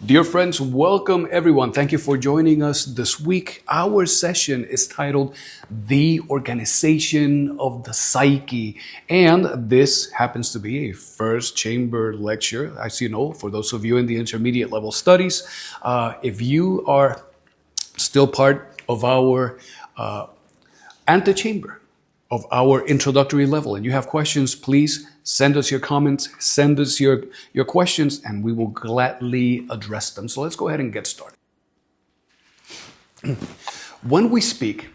Dear friends, welcome everyone. Thank you for joining us this week. Our session is titled The Organization of the Psyche. And this happens to be a first chamber lecture. As you know, for those of you in the intermediate level studies, if you are still part of our antechamber, of our introductory level, and you have questions, please send us your comments, send us your questions, and we will gladly address them. So let's go ahead and get started. When we speak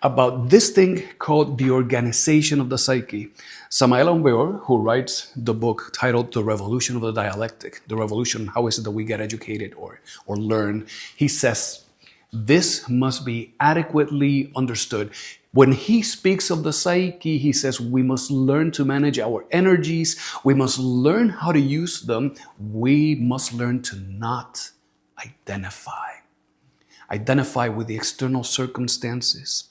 about this thing called the organization of the psyche, Samael Aun Weor, who writes the book titled The Revolution of the Dialectic, the revolution, how is it that we get educated or learn, he says, this must be adequately understood. When he speaks of the psyche, he says we must learn to manage our energies. We must learn how to use them. We must learn to not identify. Identify with the external circumstances,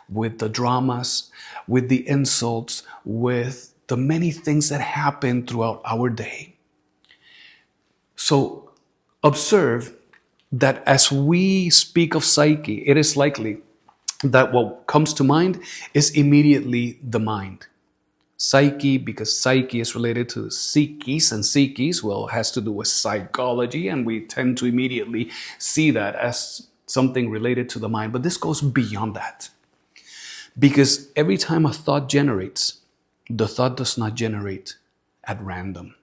with the dramas, with the insults, with the many things that happen throughout our day. So observe that as we speak of psyche, it is likely that what comes to mind is immediately the mind. Psyche, because psyche is related to psyches, and psyches, well, it has to do with psychology, and we tend to immediately see that as something related to the mind. But this goes beyond that. Because every time a thought generates, the thought does not generate at random.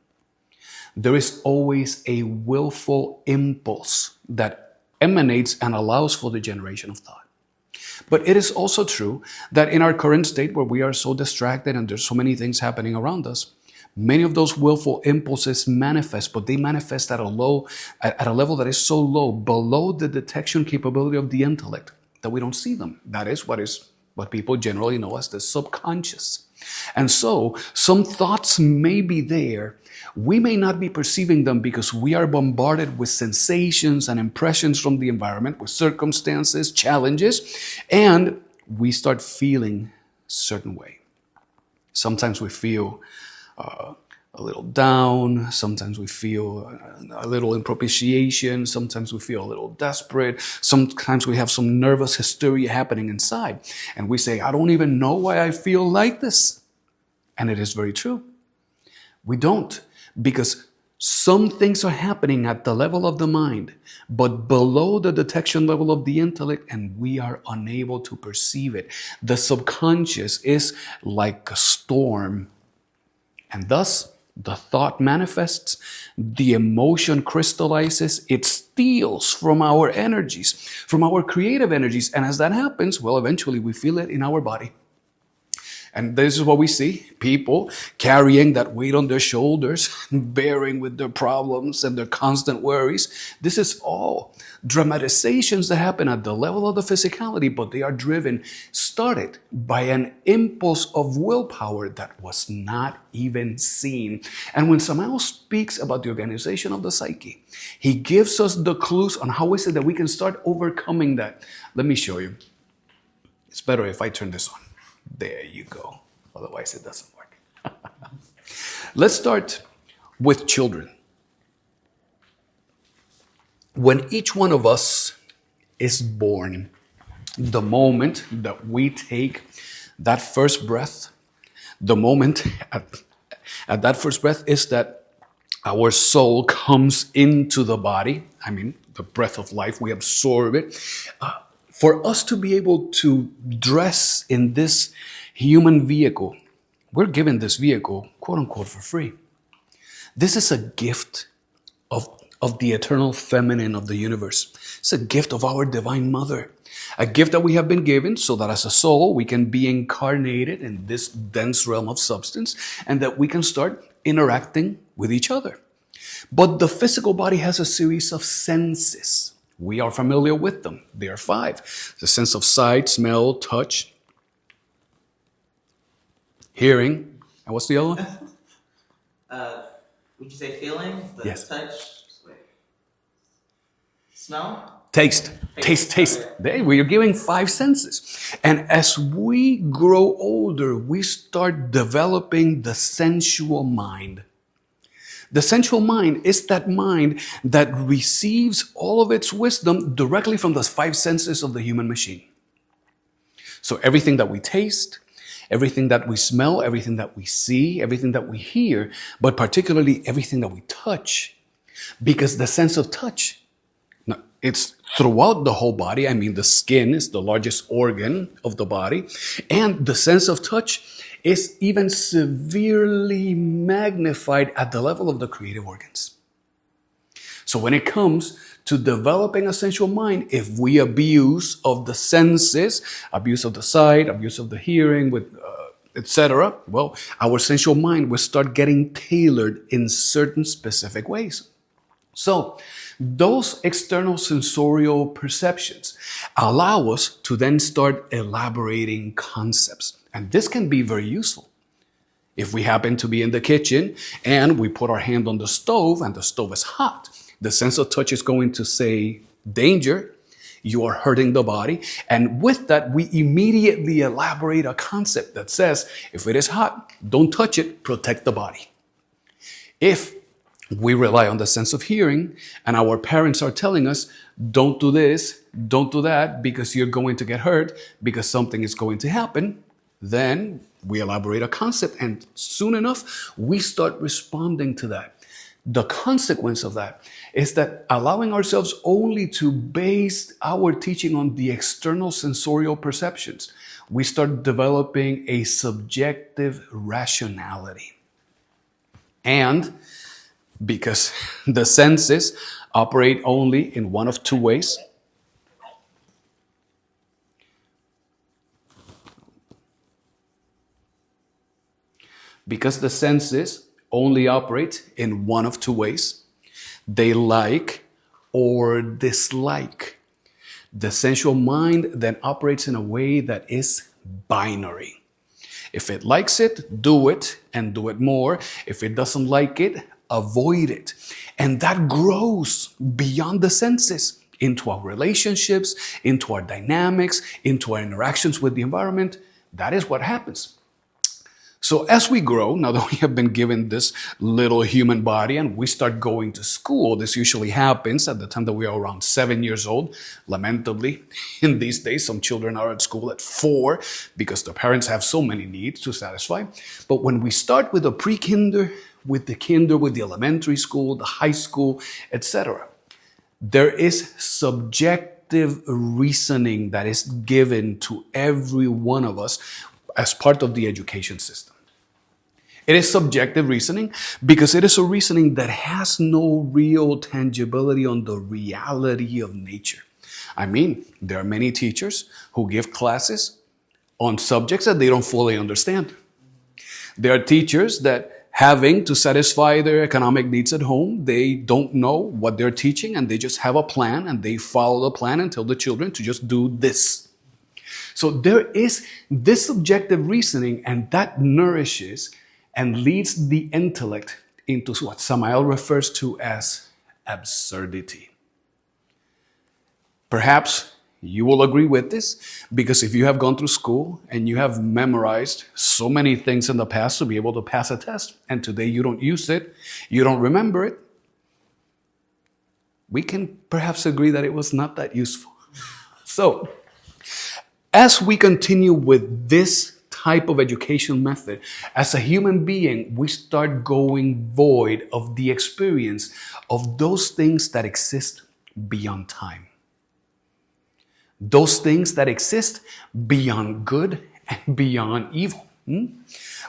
There is always a willful impulse that emanates and allows for the generation of thought. But it is also true that in our current state where we are so distracted and there's so many things happening around us, many of those willful impulses manifest, but they manifest at a level that is so low, below the detection capability of the intellect, that we don't see them. That is what people generally know as the subconscious. And so some thoughts may be there. We may not be perceiving them because we are bombarded with sensations and impressions from the environment, with circumstances, challenges, and we start feeling a certain way. Sometimes we feel a little down. Sometimes we feel a little in propitiation. Sometimes we feel a little desperate. Sometimes we have some nervous hysteria happening inside. And we say, I don't even know why I feel like this. And it is very true. We don't, because some things are happening at the level of the mind, but below the detection level of the intellect, and we are unable to perceive it. The subconscious is like a storm, and thus the thought manifests, the emotion crystallizes, it steals from our energies, from our creative energies. And as that happens, well, eventually we feel it in our body. And this is what we see, people carrying that weight on their shoulders, bearing with their problems and their constant worries. This is all dramatizations that happen at the level of the physicality, but they are started by an impulse of willpower that was not even seen. And when Samael speaks about the organization of the psyche, he gives us the clues on how is it that we can start overcoming that. Let me show you. It's better if I turn this on. There you go. Otherwise, it doesn't work. Let's start with children. When each one of us is born, the moment that we take that first breath, the moment at that first breath is that our soul comes into the body. I mean, the breath of life, we absorb it. For us to be able to dress in this human vehicle, we're given this vehicle, quote unquote, for free. This is a gift of the eternal feminine of the universe. It's a gift of our divine mother, a gift that we have been given so that as a soul, we can be incarnated in this dense realm of substance and that we can start interacting with each other. But the physical body has a series of senses. We are familiar with them. There are 5. The sense of sight, smell, touch, hearing. And what's the other one? Would you say feeling? Yes. Touch? Smell? Taste. Taste. There, we are giving 5 senses. And as we grow older, we start developing the sensual mind. The sensual mind is that mind that receives all of its wisdom directly from the five senses of the human machine. So everything that we taste, everything that we smell, everything that we see, everything that we hear, but particularly everything that we touch, because the sense of touch, it's throughout the whole body. I mean, the skin is the largest organ of the body, and the sense of touch is even severely magnified at the level of the creative organs. So when it comes to developing a sensual mind, if we abuse of the senses, abuse of the sight, abuse of the hearing, with etc., well, our sensual mind will start getting tailored in certain specific ways. So those external sensorial perceptions allow us to then start elaborating concepts. And this can be very useful. If we happen to be in the kitchen and we put our hand on the stove and the stove is hot, the sense of touch is going to say, danger, you are hurting the body. And with that, we immediately elaborate a concept that says, if it is hot, don't touch it, protect the body. If we rely on the sense of hearing and our parents are telling us, don't do this, don't do that, because you're going to get hurt, because something is going to happen, then we elaborate a concept, and soon enough, we start responding to that. The consequence of that is that allowing ourselves only to base our teaching on the external sensorial perceptions, we start developing a subjective rationality. And because the senses operate only in one of two ways, only operate in one of two ways, they like or dislike. The sensual mind then operates in a way that is binary. If it likes it, do it and do it more. If it doesn't like it, avoid it. And that grows beyond the senses into our relationships, into our dynamics, into our interactions with the environment. That is what happens. So as we grow, now that we have been given this little human body and we start going to school, this usually happens at the time that we are around 7 years old. Lamentably, in these days, some children are at school at 4 because the parents have so many needs to satisfy. But when we start with the pre-kinder, with the kinder, with the elementary school, the high school, etc., there is subjective reasoning that is given to every one of us as part of the education system. It is subjective reasoning because it is a reasoning that has no real tangibility on the reality of nature. I mean, there are many teachers who give classes on subjects that they don't fully understand. There are teachers that, having to satisfy their economic needs at home, they don't know what they're teaching and they just have a plan and they follow the plan and tell the children to just do this. So there is this subjective reasoning, and that nourishes and leads the intellect into what Samael refers to as absurdity. Perhaps you will agree with this, because if you have gone through school and you have memorized so many things in the past to be able to pass a test, and today you don't use it, you don't remember it, we can perhaps agree that it was not that useful. So, as we continue with this type of education method, as a human being, we start going void of the experience of those things that exist beyond time. Those things that exist beyond good and beyond evil.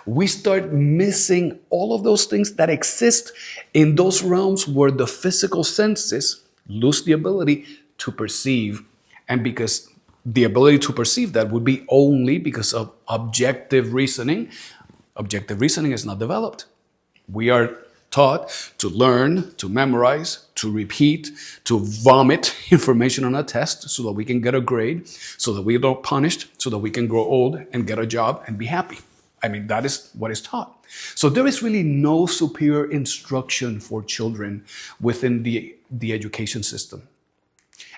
We start missing all of those things that exist in those realms where the physical senses lose the ability to perceive, and because the ability to perceive that would be only because of objective reasoning. Objective reasoning is not developed. We are taught to learn, to memorize, to repeat, to vomit information on a test so that we can get a grade, so that we don't punished, so that we can grow old and get a job and be happy. I mean, that is what is taught. So there is really no superior instruction for children within the education system.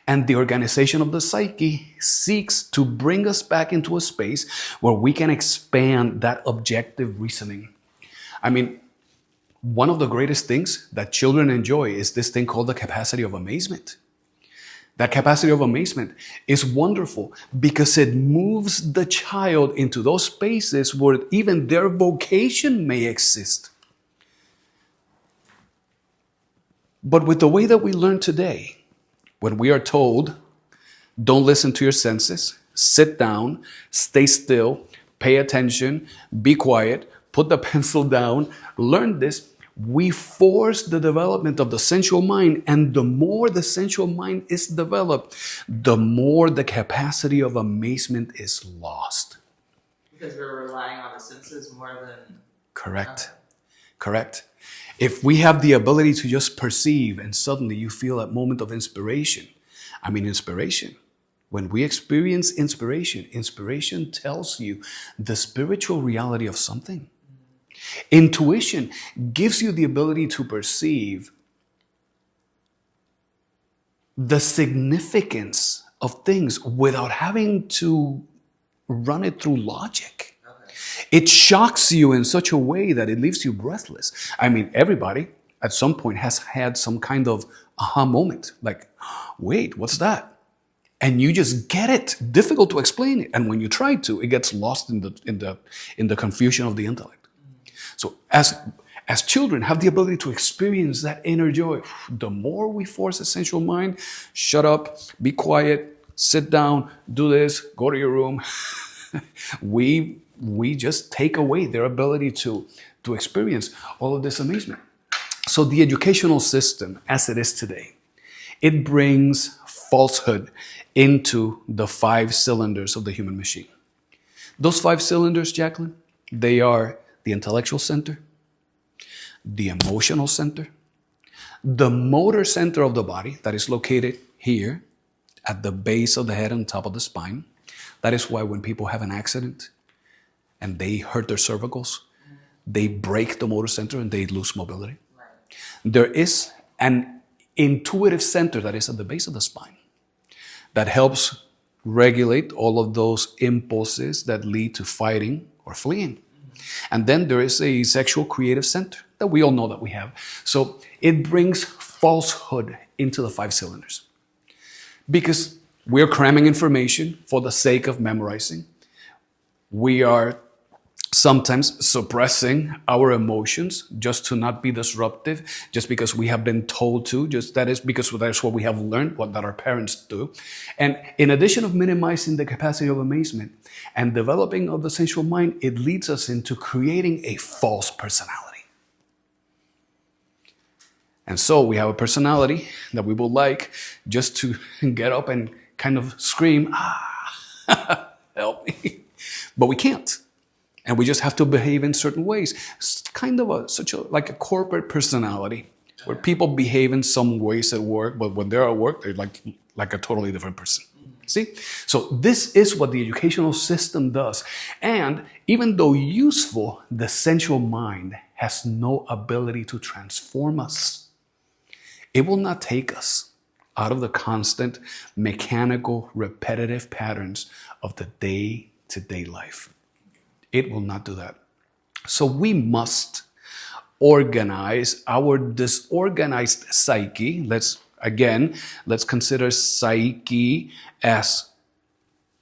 And the organization of the psyche seeks to bring us back into a space where we can expand that objective reasoning. I mean, One of the greatest things that children enjoy is this thing called the capacity of amazement. That capacity of amazement is wonderful because it moves the child into those spaces where even their vocation may exist. But with the way that we learn today, when we are told, don't listen to your senses, sit down, stay still, pay attention, be quiet, put the pencil down, learn this, we force the development of the sensual mind, and the more the sensual mind is developed, the more the capacity of amazement is lost. Because we're relying on the senses more than... Correct. Correct. If we have the ability to just perceive and suddenly you feel that moment of inspiration, inspiration. When we experience inspiration, inspiration tells you the spiritual reality of something. Intuition gives you the ability to perceive the significance of things without having to run it through logic. Okay. It shocks you in such a way that it leaves you breathless. Everybody at some point has had some kind of aha moment, like, wait, what's that? And you just get it. Difficult to explain it. And when you try to, it gets lost in the confusion of the intellect. So as children have the ability to experience that inner joy, the more we force the sensual mind, shut up, be quiet, sit down, do this, go to your room, we just take away their ability to experience all of this amazement. So the educational system as it is today, it brings falsehood into the 5 cylinders of the human machine. Those 5 cylinders, Jacqueline, they are the intellectual center, the emotional center, the motor center of the body that is located here at the base of the head and top of the spine. That is why when people have an accident and they hurt their cervicals, they break the motor center and they lose mobility. Right. There is an intuitive center that is at the base of the spine that helps regulate all of those impulses that lead to fighting or fleeing. And then there is a sexual creative center that we all know that we have. So it brings falsehood into the 5 cylinders because we're cramming information for the sake of memorizing. We are sometimes suppressing our emotions just to not be disruptive, just because we have been told to, that is because that's what we have learned, what that our parents do. And in addition of minimizing the capacity of amazement and developing of the sensual mind, it leads us into creating a false personality. And so we have a personality that we would like just to get up and kind of scream, help me. But we can't. And we just have to behave in certain ways. It's kind of like a corporate personality where people behave in some ways at work, but when they're at work, they're like a totally different person. See? So this is what the educational system does. And even though useful, the sensual mind has no ability to transform us. It will not take us out of the constant, mechanical, repetitive patterns of the day-to-day life. It will not do that. So we must organize our disorganized psyche. Let's consider psyche as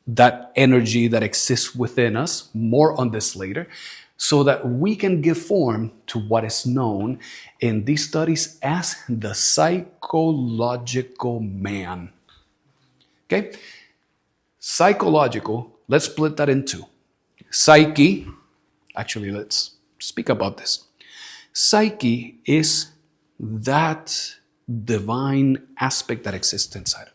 that energy that exists within us. More on this later. So that we can give form to what is known in these studies as the psychological man. Okay? Psychological, let's split that in 2. Psyche, actually, let's speak about this. Psyche is that divine aspect that exists inside of you.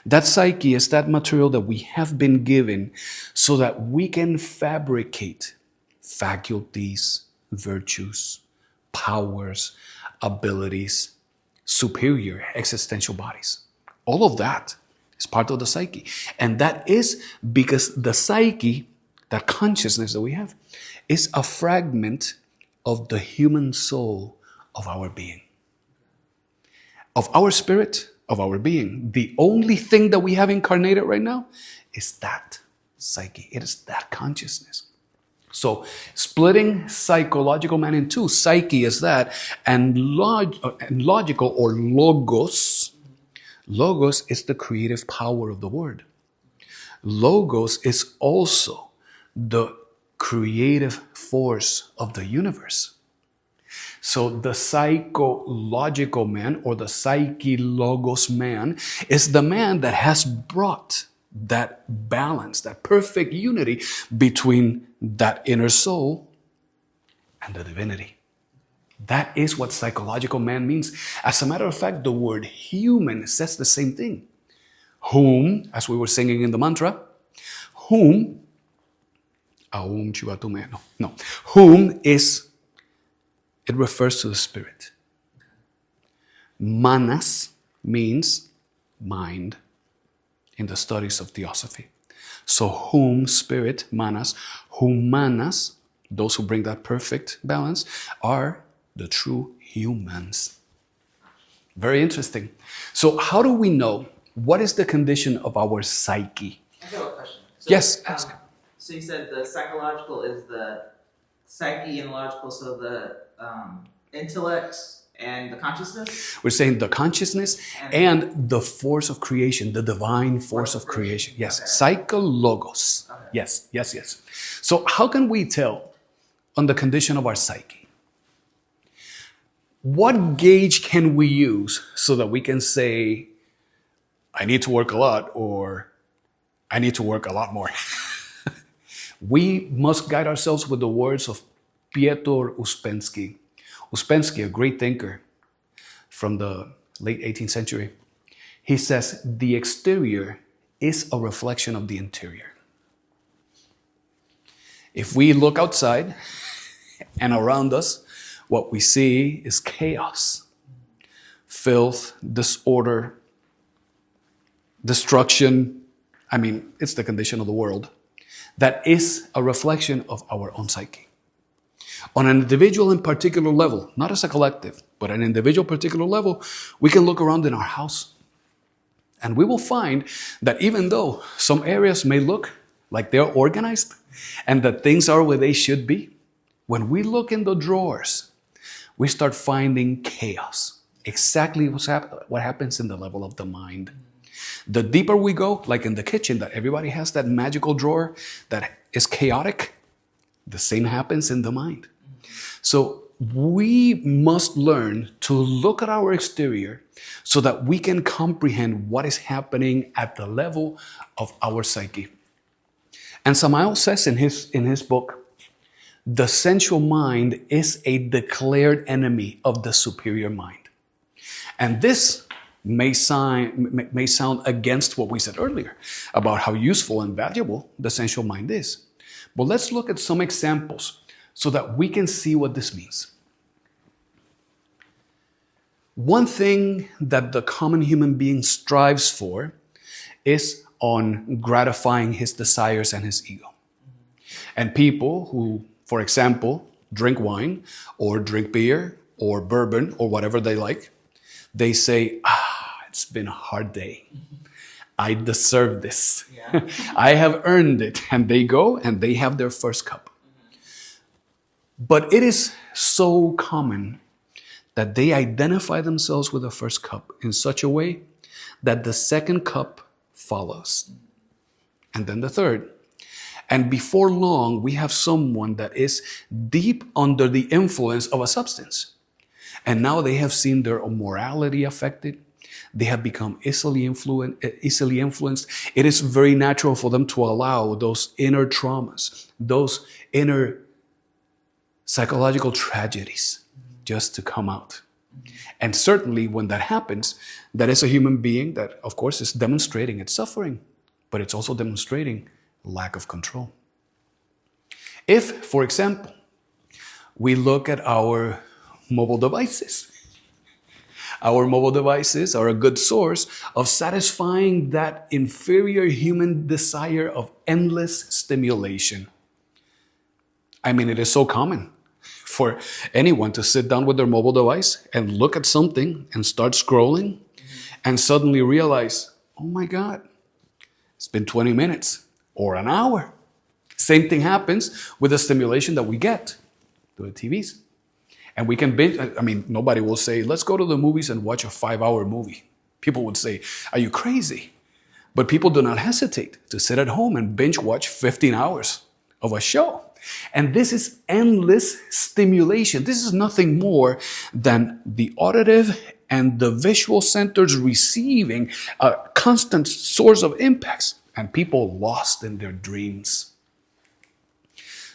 That psyche is that material that we have been given so that we can fabricate faculties, virtues, powers, abilities, superior existential bodies. All of that is part of the psyche. And that is because the psyche, that consciousness that we have, is a fragment of the human soul of our being. Of our spirit, of our being. The only thing that we have incarnated right now is that psyche. It is that consciousness. So splitting psychological man in two, psyche is that, and logical or logos. Logos is the creative power of the word. Logos is also the creative force of the universe. So the psychological man or the psyche logos man is the man that has brought that balance, that perfect unity between that inner soul and the divinity. That is what psychological man means. As a matter of fact, the word human says the same thing. Whom, as we were singing in the mantra, whom, aum chivatume, no, whom is, it refers to the spirit. Manas means mind in the studies of theosophy. So whom, spirit, manas, whom manas, those who bring that perfect balance, are the true humans. Very interesting. So how do we know what is the condition of our psyche? I have a question. So, Yes, ask. So you said the psychological is the psyche and logical, so the intellect and the consciousness? We're saying the consciousness and the force of creation, the divine force of creation. Yes, Okay. psychologos. Okay. Yes. So how can we tell on the condition of our psyche? What gauge can we use so that we can say, I need to work a lot, or I need to work a lot more? We must guide ourselves with the words of Piotr Uspensky. Uspensky, a great thinker from the late 18th century. He says, the exterior is a reflection of the interior. If we look outside and around us, what we see is chaos, filth, disorder, destruction. I mean, it's the condition of the world. That is a reflection of our own psyche. On an individual and particular level, not as a collective, but an individual particular level, we can look around in our house. And we will find that even though some areas may look like they're organized and that things are where they should be, when we look in the drawers, we start finding chaos. Exactly what happens in the level of the mind. The deeper we go, like in the kitchen, that everybody has that magical drawer that is chaotic, the same happens in the mind. So we must learn to look at our exterior so that we can comprehend what is happening at the level of our psyche. And Samael says in his book, the sensual mind is a declared enemy of the superior mind. And this may sound against what we said earlier about how useful and valuable the sensual mind is. But let's look at some examples so that we can see what this means. One thing that the common human being strives for is on gratifying his desires and his ego. And people who, for example, drink wine or drink beer or bourbon or whatever they like, they say, it's been a hard day. I deserve this. Yeah. I have earned it. And they go and they have their first cup. But it is so common that they identify themselves with the first cup in such a way that the second cup follows. And then the third. And before long, we have someone that is deep under the influence of a substance. And now they have seen their morality affected. They have become easily influenced. It is very natural for them to allow those inner traumas, those inner psychological tragedies just to come out. And certainly when that happens, that is a human being that, of course, is demonstrating its suffering, but it's also demonstrating lack of control. If, for example, we look at our mobile devices, our mobile devices are a good source of satisfying that inferior human desire of endless stimulation. I mean, it is so common for anyone to sit down with their mobile device and look at something and start scrolling and suddenly realize, oh my God, it's been 20 minutes or an hour. Same thing happens with the stimulation that we get through the TVs. And we can binge. I mean, nobody will say, let's go to the movies and watch a 5-hour movie. People would say, are you crazy? But people do not hesitate to sit at home and binge watch 15 hours of a show. And this is endless stimulation. This is nothing more than the auditive and the visual centers receiving a constant source of impacts, and people lost in their dreams.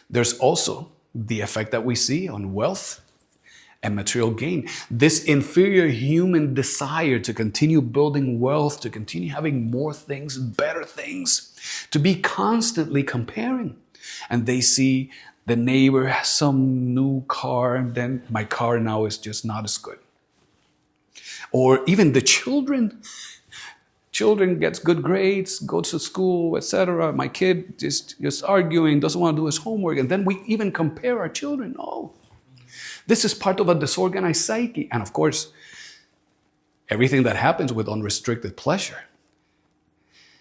There's also the effect that we see on wealth and material gain. This inferior human desire to continue building wealth, to continue having more things, better things, to be constantly comparing. And they see the neighbor has some new car, and then my car now is just not as good. Or even the children. Children gets good grades, goes to school, etc. My kid just arguing, doesn't want to do his homework. And then we even compare our children. Oh, this is part of a disorganized psyche. And of course, everything that happens with unrestricted pleasure.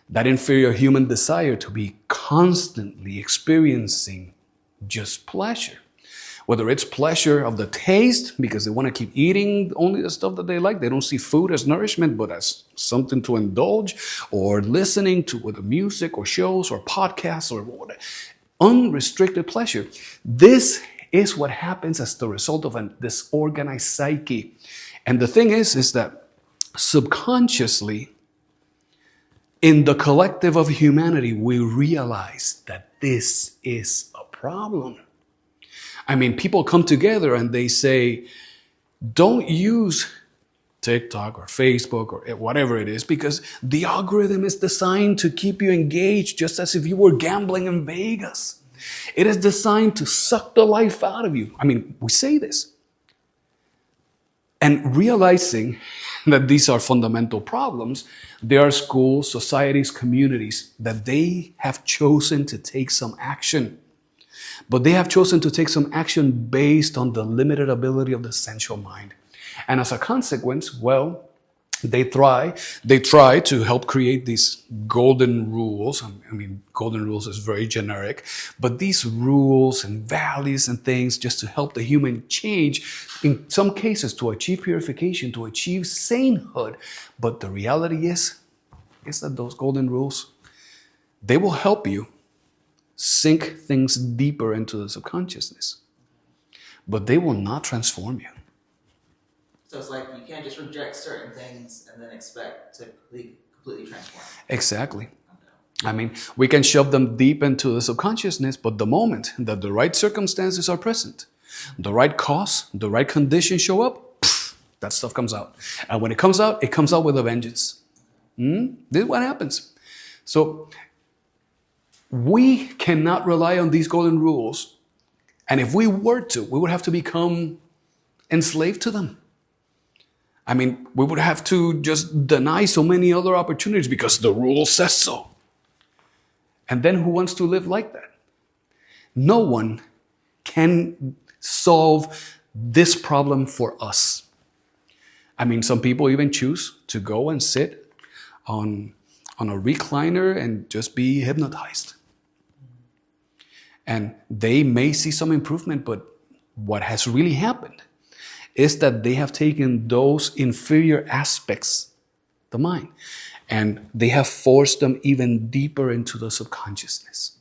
That inferior human desire to be constantly experiencing just pleasure. Whether it's pleasure of the taste, because they want to keep eating only the stuff that they like. They don't see food as nourishment, but as something to indulge, or listening to whether music or shows or podcasts or whatever. Unrestricted pleasure. This is what happens as the result of a disorganized psyche. And the thing is that subconsciously, in the collective of humanity, we realize that this is a problem. I mean, people come together and they say, don't use TikTok or Facebook or whatever it is, because the algorithm is designed to keep you engaged, just as if you were gambling in Vegas. It is designed to suck the life out of you. I mean, we say this. And realizing that these are fundamental problems, there are schools, societies, communities that they have chosen to take some action. But they have chosen to take some action based on the limited ability of the sensual mind. And as a consequence, well, they try to help create these golden rules. I mean, golden rules is very generic, but these rules and values and things just to help the human change, in some cases to achieve purification, to achieve sainthood. But the reality is that those golden rules, they will help you sink things deeper into the subconsciousness, but they will not transform you. So it's like you can't just reject certain things and then expect to completely transform. Exactly. I mean, we can shove them deep into the subconsciousness, but the moment that the right circumstances are present, the right cause, the right conditions show up, that stuff comes out. And when it comes out with a vengeance. This is what happens. So we cannot rely on these golden rules. And if we were to, we would have to become enslaved to them. I mean, we would have to just deny so many other opportunities because the rule says so. And then who wants to live like that? No one can solve this problem for us. I mean, some people even choose to go and sit on a recliner and just be hypnotized. And they may see some improvement, but what has really happened is that they have taken those inferior aspects, the mind, and they have forced them even deeper into the subconsciousness.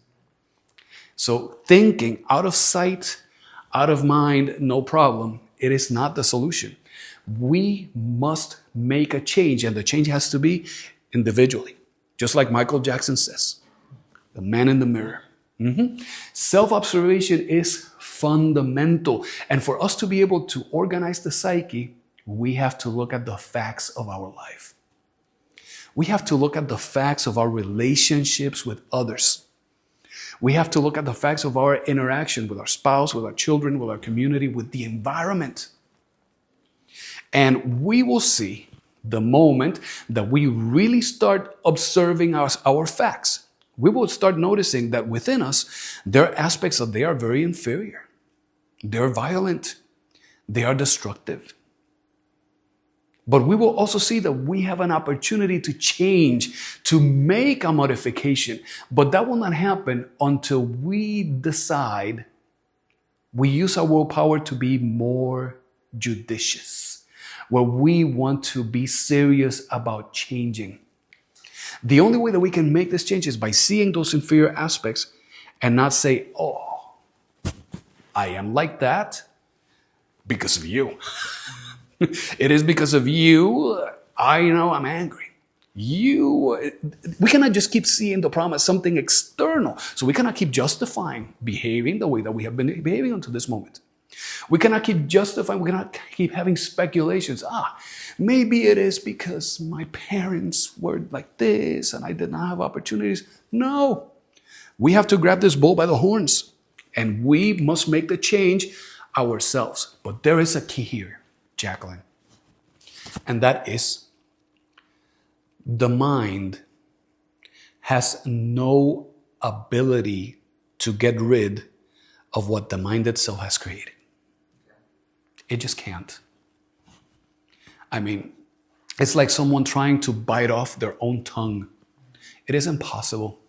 So thinking out of sight, out of mind, no problem, it is not the solution. We must make a change, and the change has to be individually. Just like Michael Jackson says, the man in the mirror. Self-observation is fundamental. And for us to be able to organize the psyche, we have to look at the facts of our life. We have to look at the facts of our relationships with others. We have to look at the facts of our interaction with our spouse, with our children, with our community, with the environment. And we will see the moment that we really start observing our facts. We will start noticing that within us, there are aspects that they are very inferior. They are violent. They are destructive. But we will also see that we have an opportunity to change, to make a modification. But that will not happen until we decide, we use our willpower to be more judicious, where we want to be serious about changing. The only way that we can make this change is by seeing those inferior aspects and not say, oh, I am like that because of you. It is because of you, I'm angry. We cannot just keep seeing the problem as something external. So we cannot keep justifying behaving the way that we have been behaving until this moment. We cannot keep justifying, we cannot keep having speculations. Maybe it is because my parents were like this and I did not have opportunities. No, we have to grab this bull by the horns and we must make the change ourselves. But there is a key here, Jacqueline, and that is the mind has no ability to get rid of what the mind itself has created. It just can't. I mean, it's like someone trying to bite off their own tongue. It is impossible.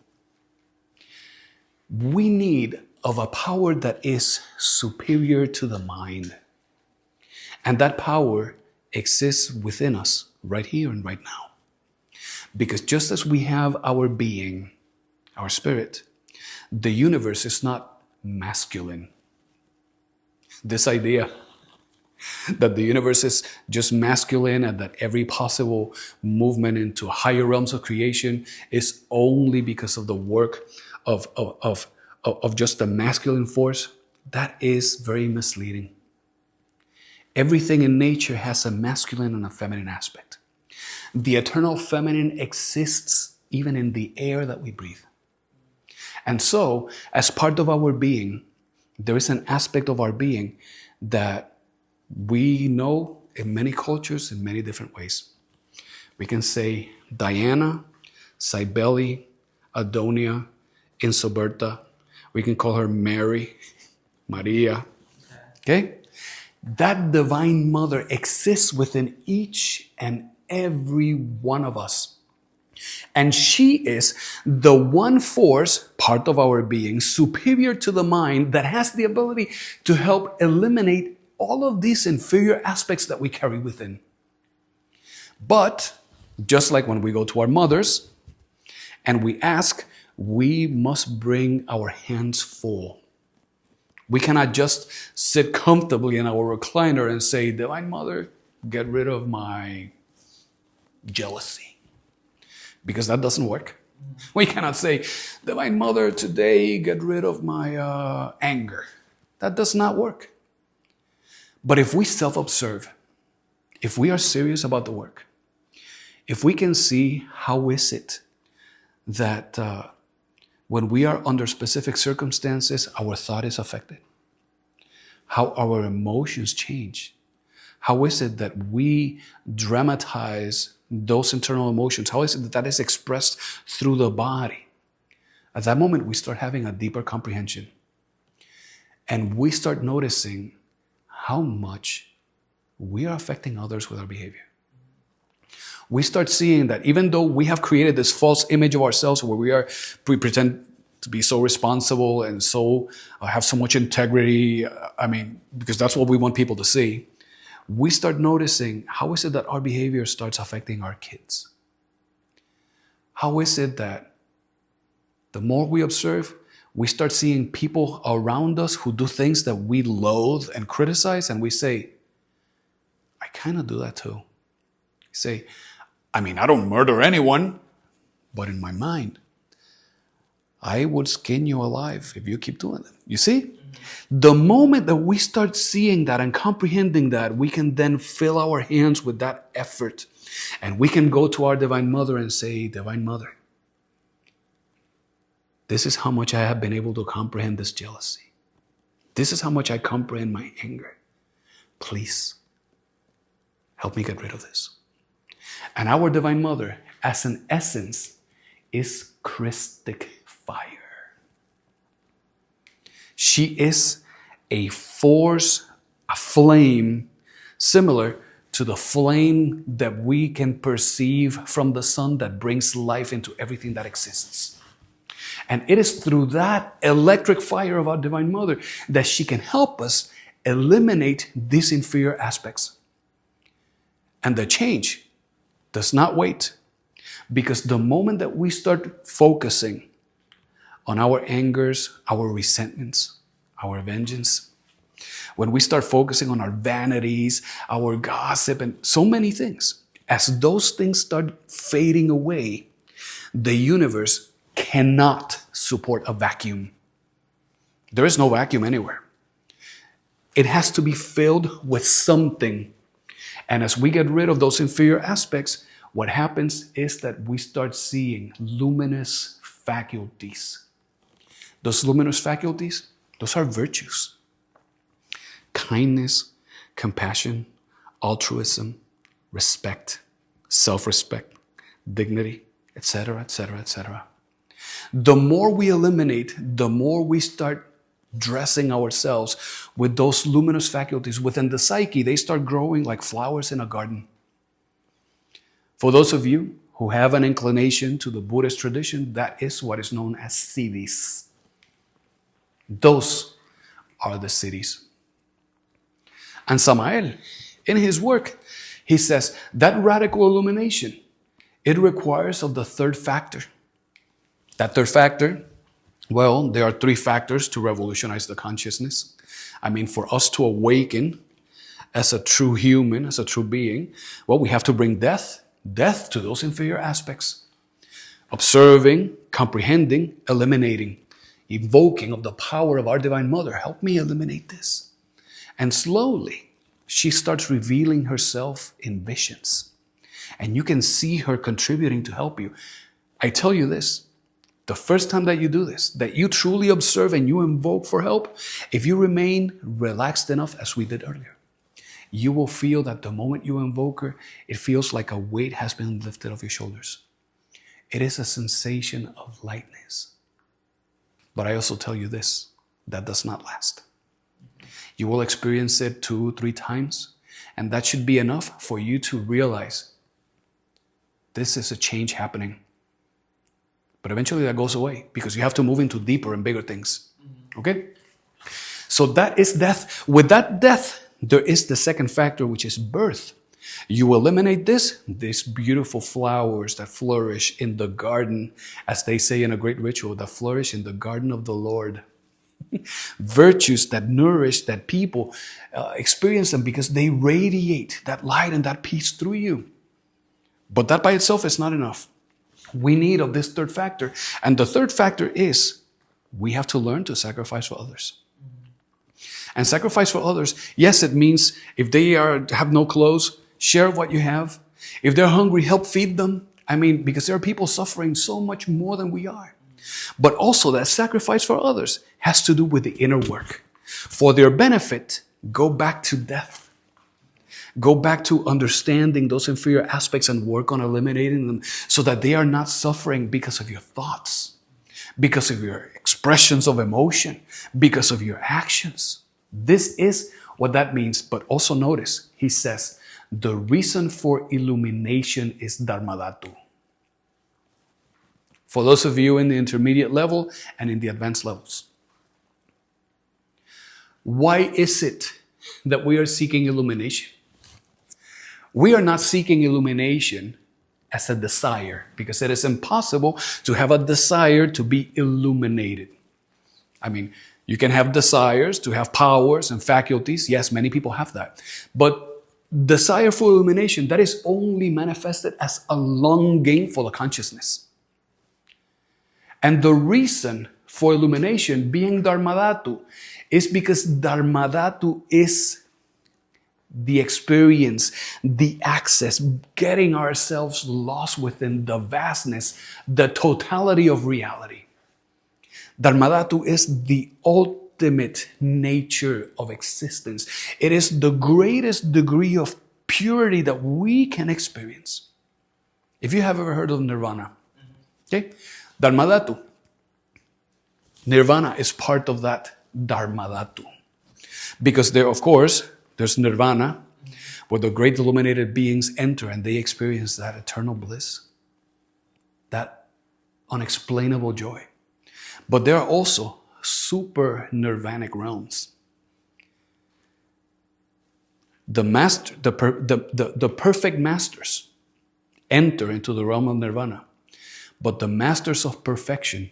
We need of a power that is superior to the mind. And that power exists within us right here and right now. Because just as we have our being, our spirit, the universe is not masculine. This idea that the universe is just masculine and that every possible movement into higher realms of creation is only because of the work of just the masculine force, that is very misleading. Everything in nature has a masculine and a feminine aspect. The eternal feminine exists even in the air that we breathe. And so, as part of our being, there is an aspect of our being that we know in many cultures in many different ways. We can say Diana, Cybele, Adonia, Insoberta. We can call her Mary, Maria. Okay? That divine mother exists within each and every one of us. And she is the one force, part of our being, superior to the mind that has the ability to help eliminate all of these inferior aspects that we carry within. But just like when we go to our mothers and we ask, we must bring our hands full. We cannot just sit comfortably in our recliner and say, Divine Mother, get rid of my jealousy. Because that doesn't work. We cannot say, Divine Mother, today get rid of my anger. That does not work. But if we self-observe, if we are serious about the work, if we can see how is it that when we are under specific circumstances, our thought is affected, how our emotions change, how is it that we dramatize those internal emotions, how is it that that is expressed through the body? At that moment, we start having a deeper comprehension. And we start noticing how much we are affecting others with our behavior. We start seeing that even though we have created this false image of ourselves where we pretend to be so responsible and so have so much integrity, because that's what we want people to see, we start noticing how is it that our behavior starts affecting our kids? How is it that the more we observe, we start seeing people around us who do things that we loathe and criticize, and we say, I kind of do that too. You say, I don't murder anyone, but in my mind, I would skin you alive if you keep doing it. You see? The moment that we start seeing that and comprehending that, we can then fill our hands with that effort. And we can go to our Divine Mother and say, Divine Mother, this is how much I have been able to comprehend this jealousy. This is how much I comprehend my anger. Please, help me get rid of this. And our Divine Mother, as an essence, is Christic fire. She is a force, a flame, similar to the flame that we can perceive from the sun that brings life into everything that exists. And it is through that electric fire of our Divine Mother that she can help us eliminate these inferior aspects. And the change does not wait, because the moment that we start focusing on our angers, our resentments, our vengeance, when we start focusing on our vanities, our gossip, and so many things, as those things start fading away, the universe cannot support a vacuum. There is no vacuum anywhere. It has to be filled with something. And as we get rid of those inferior aspects, what happens is that we start seeing luminous faculties. Those luminous faculties, those are virtues. Kindness, compassion, altruism, respect, self-respect, dignity, etc., etc., etc. The more we eliminate, the more we start dressing ourselves with those luminous faculties within the psyche. They start growing like flowers in a garden. For those of you who have an inclination to the Buddhist tradition, that is what is known as siddhis. Those are the cities. And Samael, in his work, he says that radical illumination, it requires of the third factor. That third factor, well, there are three factors to revolutionize the consciousness. I mean, for us to awaken as a true human, as a true being, well, we have to bring death to those inferior aspects. Observing, comprehending, eliminating, evoking of the power of our Divine Mother. Help me eliminate this. And slowly, she starts revealing herself in visions. And you can see her contributing to help you. I tell you this, the first time that you do this, that you truly observe and you invoke for help, if you remain relaxed enough, as we did earlier, you will feel that the moment you invoke her, it feels like a weight has been lifted off your shoulders. It is a sensation of lightness. But I also tell you this, that does not last. You will experience it 2-3 times, and that should be enough for you to realize this is a change happening. But eventually that goes away because you have to move into deeper and bigger things. Okay? So that is death. With that death, there is the second factor, which is birth. You eliminate this, these beautiful flowers that flourish in the garden, as they say in a great ritual, that flourish in the garden of the Lord. Virtues that nourish, that people experience them because they radiate that light and that peace through you. But that by itself is not enough. We need of this third factor. And the third factor is we have to learn to sacrifice for others. And sacrifice for others, yes, it means if they have no clothes, share what you have. If they're hungry, help feed them. I mean, because there are people suffering so much more than we are. But also that sacrifice for others has to do with the inner work. For their benefit, go back to death. Go back to understanding those inferior aspects and work on eliminating them so that they are not suffering because of your thoughts, because of your expressions of emotion, because of your actions. This is what that means. But also notice, he says, the reason for illumination is Dharmadhatu. For those of you in the intermediate level and in the advanced levels. Why is it that we are seeking illumination? We are not seeking illumination as a desire, because it is impossible to have a desire to be illuminated. I mean, you can have desires to have powers and faculties. Yes, many people have that. But desire for illumination, that is only manifested as a longing for the consciousness. And the reason for illumination being Dharmadhatu is because Dharmadhatu is the experience, the access, getting ourselves lost within the vastness, the totality of reality. Dharmadhatu is the ultimate nature of existence. It is the greatest degree of purity that we can experience. If you have ever heard of nirvana, okay? Dharmadhatu. Nirvana is part of that Dharmadhatu. Because there, of course, there's nirvana, where the great illuminated beings enter and they experience that eternal bliss, that unexplainable joy. But there are also super nirvanic realms. The perfect masters enter into the realm of nirvana, but the masters of perfection,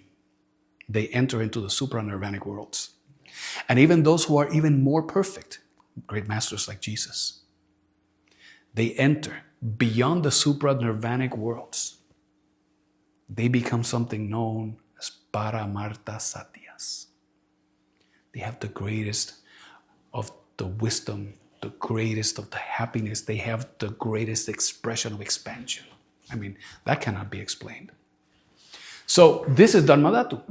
they enter into the supra-nirvanic worlds. And even those who are even more perfect, great masters like Jesus, they enter beyond the supra-nirvanic worlds. They become something known as Paramarta Satyas. They have the greatest of the wisdom, the greatest of the happiness. They have the greatest expression of expansion. I mean, that cannot be explained. So this is Dharmadhatu.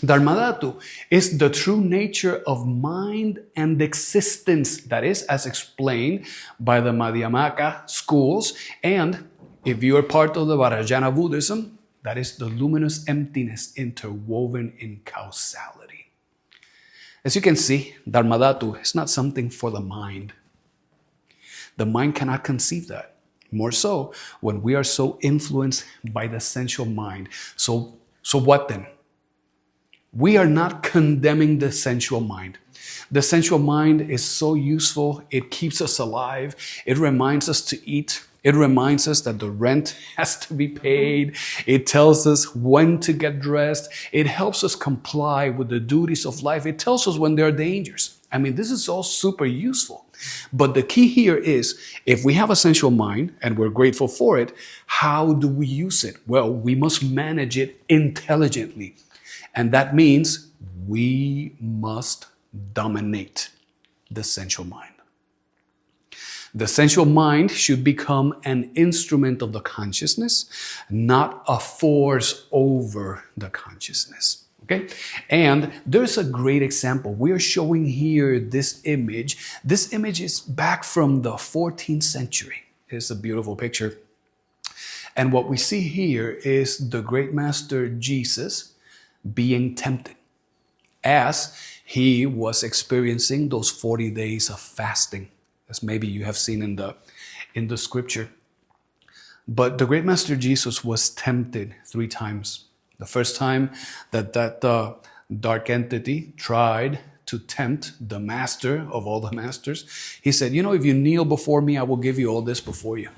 Dharmadhatu is the true nature of mind and existence. That is, as explained by the Madhyamaka schools. And if you are part of the Vajrayana Buddhism, that is the luminous emptiness interwoven in causality. As you can see, Dharmadhatu is not something for the mind. The mind cannot conceive that. More so when we are so influenced by the sensual mind. So what then? We are not condemning the sensual mind. The sensual mind is so useful. It keeps us alive. It reminds us to eat. It reminds us that the rent has to be paid. It tells us when to get dressed. It helps us comply with the duties of life. It tells us when there are dangers. I mean, this is all super useful. But the key here is, if we have a sensual mind and we're grateful for it, how do we use it? Well, we must manage it intelligently. And that means we must dominate the sensual mind. The sensual mind should become an instrument of the consciousness, not a force over the consciousness. Okay? And there's a great example. We are showing here this image. This image is back from the 14th century. It's a beautiful picture. And what we see here is the great master Jesus being tempted as he was experiencing those 40 days of fasting, as maybe you have seen in the scripture. But the great master Jesus was tempted 3 times. The first time that dark entity tried to tempt the master of all the masters, he said, if you kneel before me, I will give you all this before you.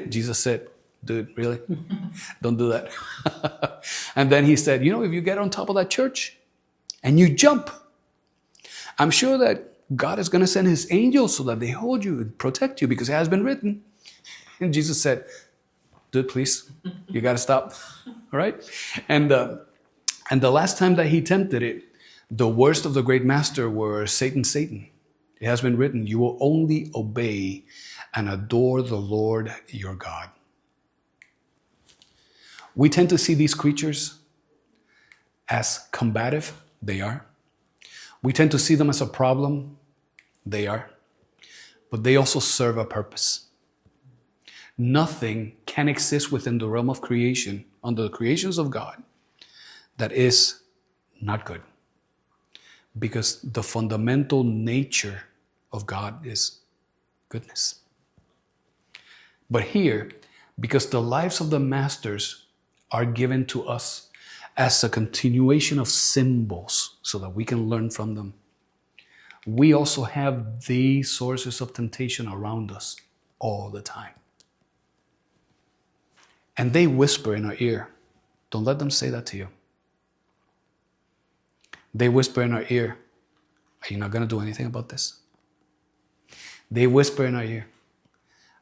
Jesus said, dude, really? Don't do that. And then he said, if you get on top of that church and you jump, I'm sure that God is going to send his angels so that they hold you and protect you, because it has been written. And Jesus said, dude, please, you got to stop. All right? And the last time that he tempted it, the worst of the great master were Satan. It has been written, you will only obey and adore the Lord your God. We tend to see these creatures as combative. They are. We tend to see them as a problem. They are. But they also serve a purpose. Nothing can exist within the realm of creation, under the creations of God, that is not good. Because the fundamental nature of God is goodness. But here, because the lives of the masters are given to us as a continuation of symbols so that we can learn from them, we also have these sources of temptation around us all the time. And they whisper in our ear. Don't let them say that to you. They whisper in our ear, are you not going to do anything about this? They whisper in our ear,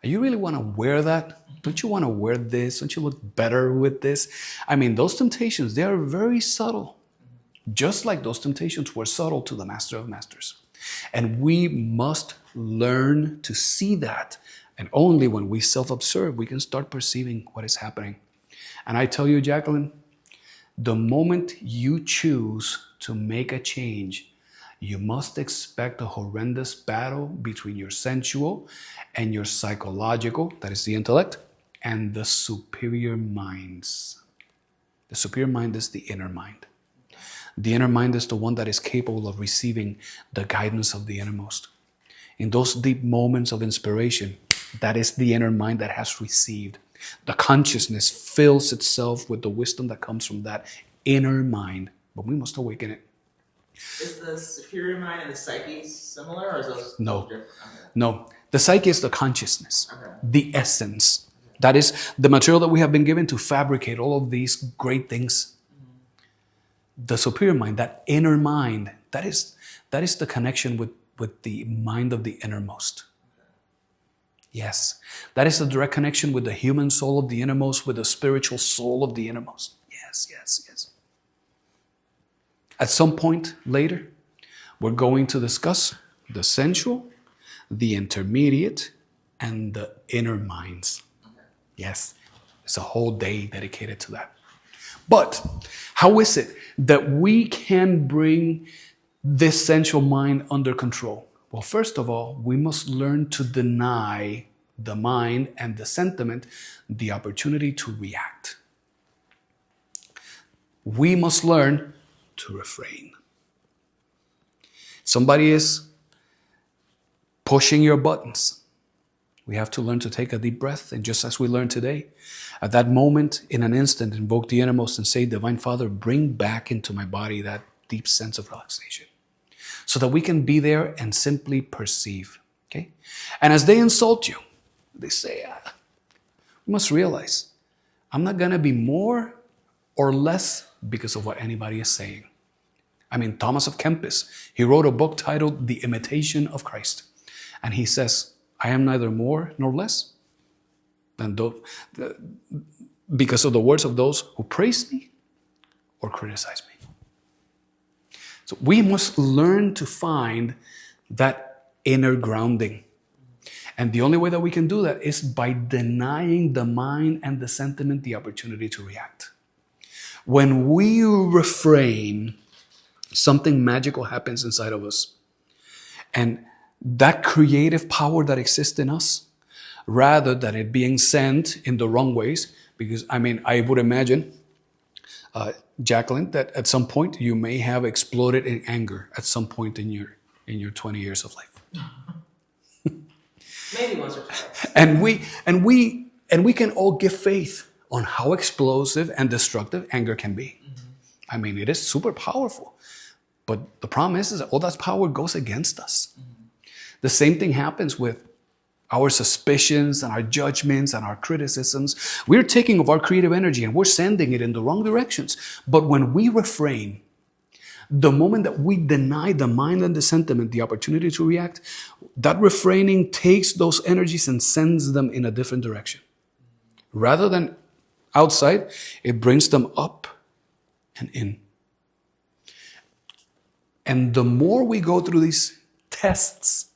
are you really want to wear that? Don't you want to wear this? Don't you look better with this? I mean, those temptations, they are very subtle. Just like those temptations were subtle to the Master of Masters. And we must learn to see that. And only when we self-observe, we can start perceiving what is happening. And I tell you, Jacqueline, the moment you choose to make a change, you must expect a horrendous battle between your sensual and your psychological, that is the intellect, and the superior minds. The superior mind is the inner mind. The inner mind is the one that is capable of receiving the guidance of the innermost. In those deep moments of inspiration, that is the inner mind that has received. The consciousness fills itself with the wisdom that comes from that inner mind, but we must awaken it. Is the superior mind and the psyche similar, or is those No. different? Okay. No, the psyche is the consciousness, Okay. the essence. That is the material that we have been given to fabricate all of these great things. The superior mind, that inner mind, that is the connection with the mind of the innermost. Yes, that is the direct connection with the human soul of the innermost, with the spiritual soul of the innermost. Yes, yes, yes. At some point later, we're going to discuss the sensual, the intermediate, and the inner minds. Yes, it's a whole day dedicated to that. But how is it that we can bring this sensual mind under control? Well, first of all, we must learn to deny the mind and the sentiment the opportunity to react. We must learn to refrain. Somebody is pushing your buttons. We have to learn to take a deep breath, and just as we learned today, at that moment, in an instant, invoke the innermost and say, Divine Father, bring back into my body that deep sense of relaxation, so that we can be there and simply perceive. Okay? And as they insult you, they say, we must realize, I'm not going to be more or less because of what anybody is saying. I mean, Thomas of Kempis, he wrote a book titled The Imitation of Christ. And he says, I am neither more nor less than because of the words of those who praise me or criticize me. So we must learn to find that inner grounding. And the only way that we can do that is by denying the mind and the sentiment the opportunity to react. When we refrain, something magical happens inside of us. And that creative power that exists in us, rather than it being sent in the wrong ways, because I would imagine, Jacqueline, that at some point you may have exploded in anger at some point in your 20 years of life. Maybe once or twice. And we can all give faith on how explosive and destructive anger can be. Mm-hmm. It is super powerful. But the problem is that all that power goes against us. Mm-hmm. The same thing happens with our suspicions and our judgments and our criticisms. We're taking of our creative energy and we're sending it in the wrong directions. But when we refrain, the moment that we deny the mind and the sentiment the opportunity to react, that refraining takes those energies and sends them in a different direction. Rather than outside, it brings them up and in. And the more we go through these tests,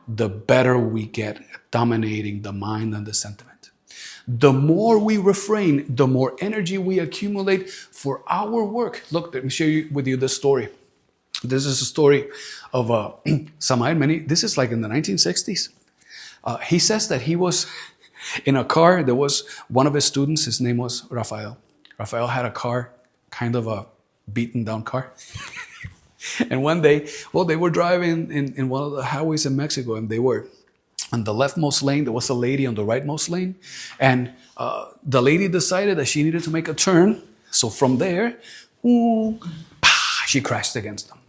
the better we get at dominating the mind and the sentiment. The more we refrain, the more energy we accumulate for our work. Look, let me share with you this story. This is a story of Samael. This is like in the 1960s. He says that he was in a car. There was one of his students. His name was Rafael. Rafael had a car, kind of a beaten down car. And one day, they were driving in one of the highways in Mexico, and they were on the leftmost lane. There was a lady on the rightmost lane. And the lady decided that she needed to make a turn. So from there, she crashed against them.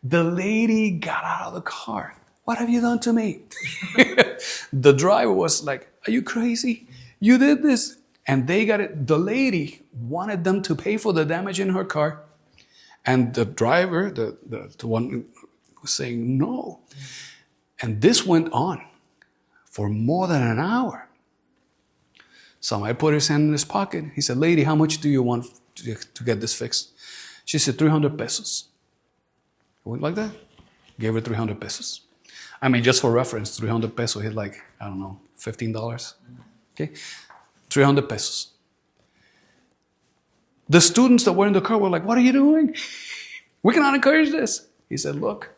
The lady got out of the car. What have you done to me? The driver was like, are you crazy? You did this. And they got it. The lady wanted them to pay for the damage in her car. And the driver, the one was saying no. And this went on for more than an hour. Somebody put his hand in his pocket. He said, lady, how much do you want to get this fixed? She said, 300 pesos. It went like that. Gave her 300 pesos. Just for reference, 300 pesos hit like, I don't know, $15. Okay? 300 pesos. The students that were in the car were like, what are you doing? We cannot encourage this. He said, look,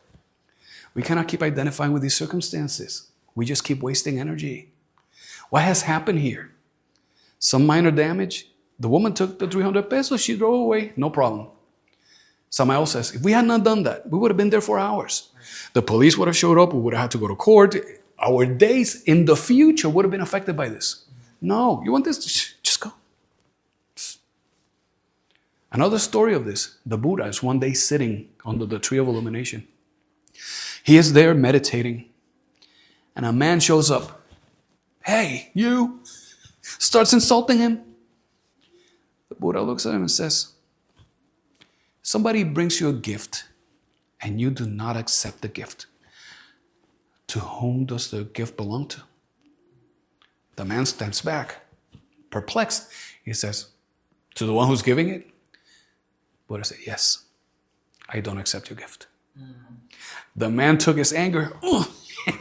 we cannot keep identifying with these circumstances. We just keep wasting energy. What has happened here? Some minor damage. The woman took the 300 pesos. She drove away. No problem. Samael says, if we had not done that, we would have been there for hours. The police would have showed up. We would have had to go to court. Our days in the future would have been affected by this. No, you want this? Just go. Another story of this, the Buddha is one day sitting under the tree of illumination. He is there meditating, and a man shows up. Hey, you! Starts insulting him. The Buddha looks at him and says, somebody brings you a gift, and you do not accept the gift. To whom does the gift belong to? The man stands back, perplexed. He says, to the one who's giving it? Buddha said, yes, I don't accept your gift. The man took his anger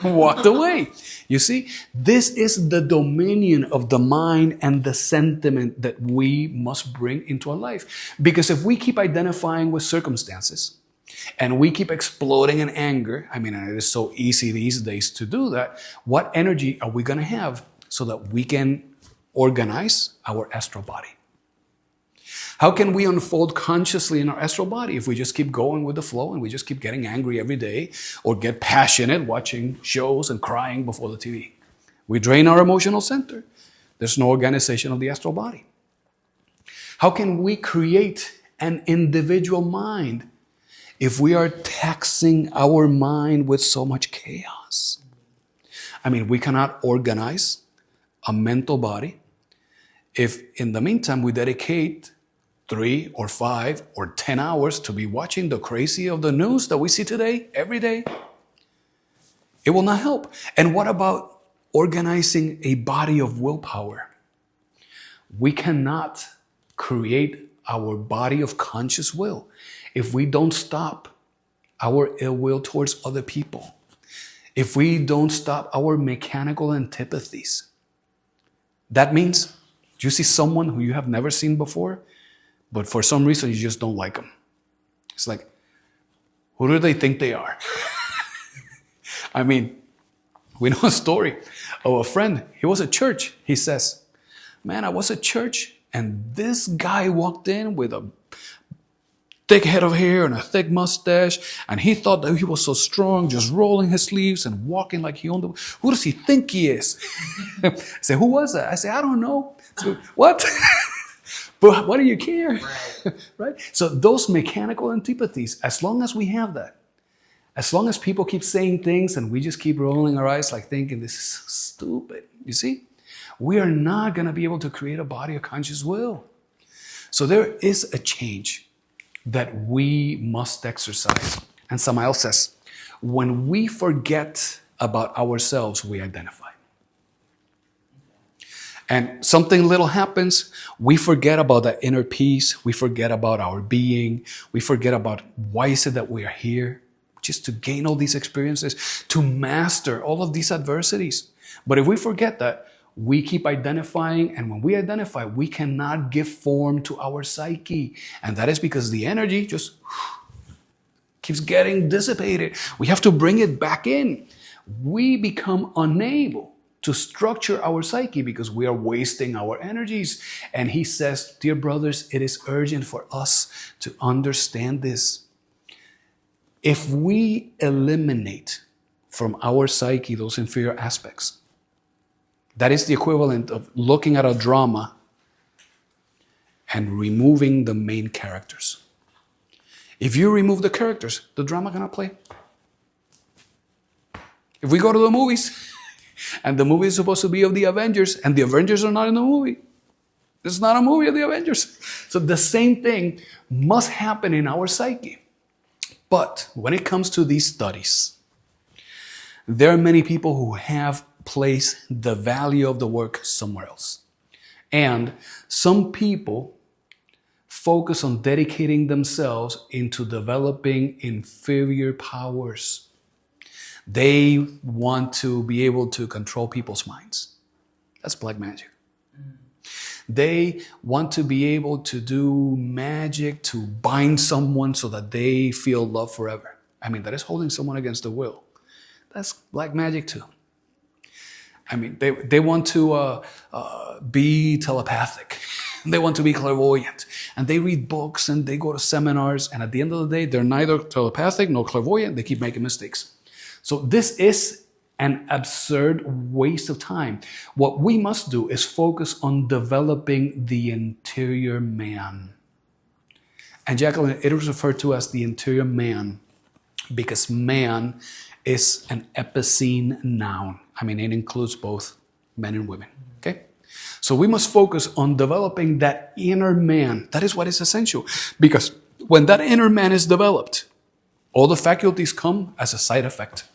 and walked away. You see, this is the dominion of the mind and the sentiment that we must bring into our life. Because if we keep identifying with circumstances and we keep exploding in anger, I mean, it is so easy these days to do that, what energy are we going to have so that we can organize our astral body? How can we unfold consciously in our astral body if we just keep going with the flow and we just keep getting angry every day or get passionate watching shows and crying before the TV? We drain our emotional center. There's no organization of the astral body. How can we create an individual mind if we are taxing our mind with so much chaos? I mean, we cannot organize a mental body if in the meantime we dedicate 3 or 5 or 10 hours to be watching the crazy of the news that we see today, every day. It will not help. And what about organizing a body of willpower? We cannot create our body of conscious will if we don't stop our ill will towards other people, if we don't stop our mechanical antipathies. That means you see someone who you have never seen before, but for some reason, you just don't like them. It's like, who do they think they are? I mean, we know a story of a friend. He was at church. He says, man, I was at church, and this guy walked in with a thick head of hair and a thick mustache, and he thought that he was so strong, just rolling his sleeves and walking like he owned the... Who does he think he is? I said, who was that? I said, I don't know. So, what? But what do you care? Right? So those mechanical antipathies, as long as we have that, as long as people keep saying things and we just keep rolling our eyes like thinking this is stupid, you see, we are not going to be able to create a body of conscious will. So there is a change that we must exercise. And Samael says, when we forget about ourselves, we identify. And something little happens, we forget about that inner peace. We forget about our being. We forget about why is it that we are here, just to gain all these experiences, to master all of these adversities. But if we forget that, we keep identifying, and when we identify, we cannot give form to our psyche. And that is because the energy just keeps getting dissipated. We have to bring it back in. We become unable to structure our psyche because we are wasting our energies. And he says, dear brothers, it is urgent for us to understand this. If we eliminate from our psyche those inferior aspects, that is the equivalent of looking at a drama and removing the main characters. If you remove the characters, the drama cannot play. If we go to the movies, and the movie is supposed to be of the Avengers, and the Avengers are not in the movie. It's not a movie of the Avengers. So the same thing must happen in our psyche. But when it comes to these studies, there are many people who have placed the value of the work somewhere else. And some people focus on dedicating themselves into developing inferior powers. They want to be able to control people's minds. That's black magic. They want to be able to do magic to bind someone so that they feel love forever. I mean, that is holding someone against their will. That's black magic too. I mean, they want to be telepathic. They want to be clairvoyant. And they read books and they go to seminars. And at the end of the day, they're neither telepathic nor clairvoyant. They keep making mistakes. So this is an absurd waste of time. What we must do is focus on developing the interior man. And Jacqueline, it is referred to as the interior man because man is an epicene noun. I mean, it includes both men and women. Okay? So we must focus on developing that inner man. That is what is essential. Because when that inner man is developed, all the faculties come as a side effect.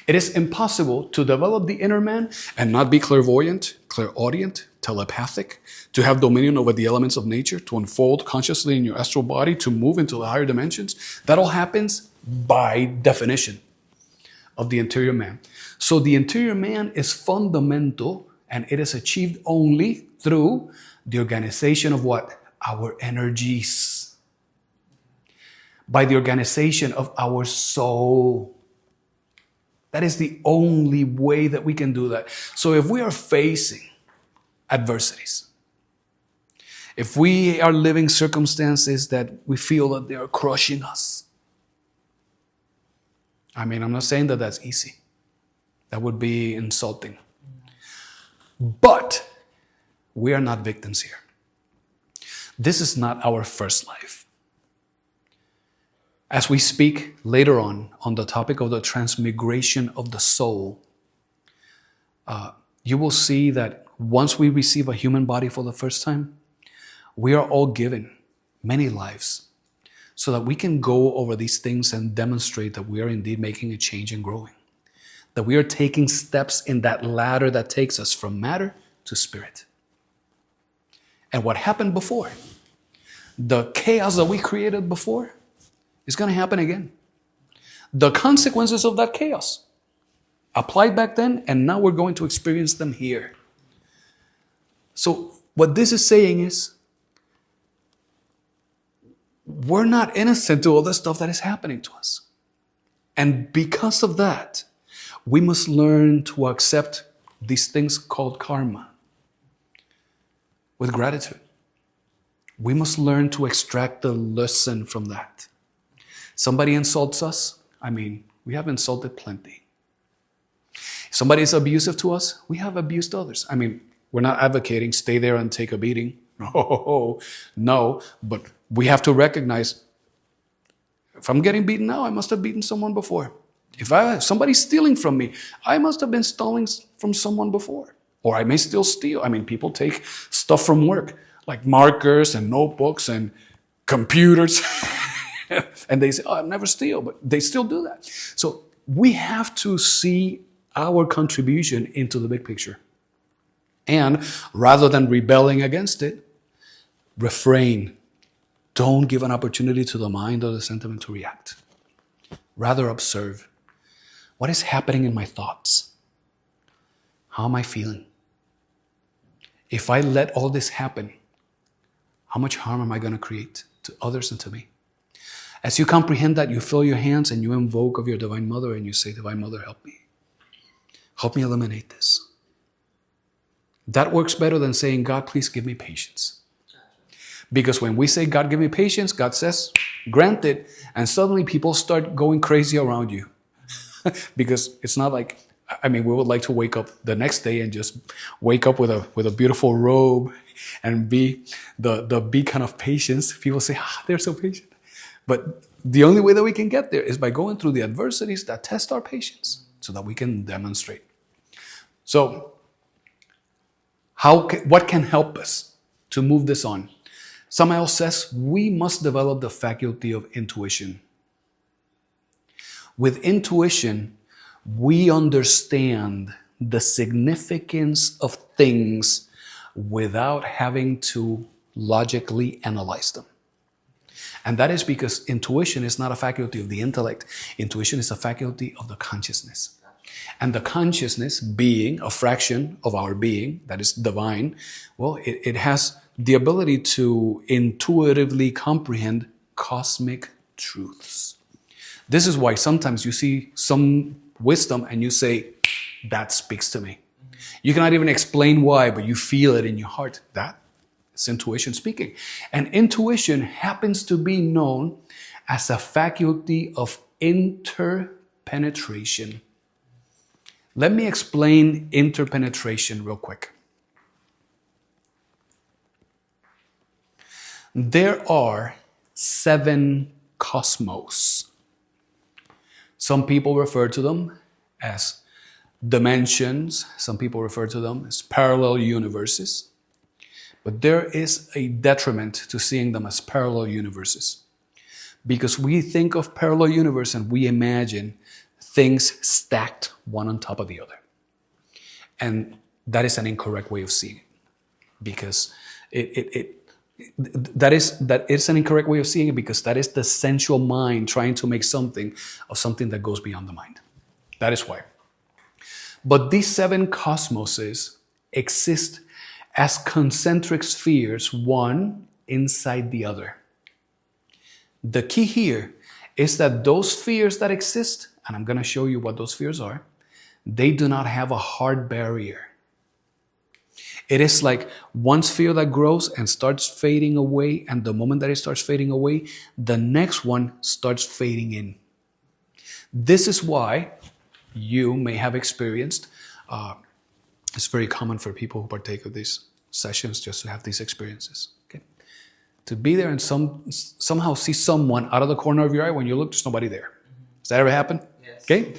It is impossible to develop the inner man and not be clairvoyant, clairaudient, telepathic, to have dominion over the elements of nature, to unfold consciously in your astral body, to move into the higher dimensions. That all happens by definition of the interior man. So the interior man is fundamental, and it is achieved only through the organization of what? Our energies. By the organization of our soul. That is the only way that we can do that. So if we are facing adversities, if we are living circumstances that we feel that they are crushing us, I mean, I'm not saying that that's easy. That would be insulting. But we are not victims here. This is not our first life. As we speak later on the topic of the transmigration of the soul, you will see that once we receive a human body for the first time, we are all given many lives so that we can go over these things and demonstrate that we are indeed making a change and growing. That we are taking steps in that ladder that takes us from matter to spirit. And what happened before, the chaos that we created before, is going to happen again. The consequences of that chaos applied back then, and now we're going to experience them here. So what this is saying is, we're not innocent to all the stuff that is happening to us. And because of that, we must learn to accept these things called karma with gratitude. We must learn to extract the lesson from that. Somebody insults us. I mean, we have insulted plenty. Somebody is abusive to us. We have abused others. I mean, we're not advocating stay there and take a beating. No, but we have to recognize if I'm getting beaten now, I must have beaten someone before. If somebody's stealing from me, I must have been stealing from someone before. Or I may still steal. I mean, people take stuff from work, like markers and notebooks and computers. And they say, I never steal, but they still do that. So we have to see our contribution into the big picture. And rather than rebelling against it, refrain. Don't give an opportunity to the mind or the sentiment to react. Rather observe. What is happening in my thoughts? How am I feeling? If I let all this happen, how much harm am I going to create to others and to me? As you comprehend that, you fill your hands and you invoke of your Divine Mother and you say, Divine Mother, help me. Help me eliminate this. That works better than saying, God, please give me patience. Because when we say, God, give me patience, God says, grant it. And suddenly people start going crazy around you. Because it's not like, I mean, we would like to wake up the next day and just wake up with a beautiful robe and be the beacon of patience. People say, they're so patient. But the only way that we can get there is by going through the adversities that test our patience so that we can demonstrate. So, what can help us to move this on? Samael says we must develop the faculty of intuition. With intuition, we understand the significance of things without having to logically analyze them. And that is because intuition is not a faculty of the intellect. Intuition is a faculty of the consciousness. And the consciousness, being a fraction of our being, that is divine, well, it has the ability to intuitively comprehend cosmic truths. This is why sometimes you see some wisdom and you say, that speaks to me. You cannot even explain why, but you feel it in your heart. That It's intuition speaking. And intuition happens to be known as a faculty of interpenetration. Let me explain interpenetration real quick. There are 7 cosmos. Some people refer to them as dimensions. Some people refer to them as parallel universes. But there is a detriment to seeing them as parallel universes. Because we think of parallel universe and we imagine things stacked one on top of the other. And that is an incorrect way of seeing it. Because that is an incorrect way of seeing it, because that is the sensual mind trying to make something of something that goes beyond the mind. That is why. But these 7 cosmoses exist as concentric spheres, one inside the other. The key here is that those spheres that exist, and I'm going to show you what those spheres are, they do not have a hard barrier. It is like one sphere that grows and starts fading away, and the moment that it starts fading away, the next one starts fading in. This is why you may have experienced, it's very common for people who partake of these sessions just to have these experiences. Okay? To be there and somehow see someone out of the corner of your eye when you look, there's nobody there. Does that ever happen? Yes. Okay?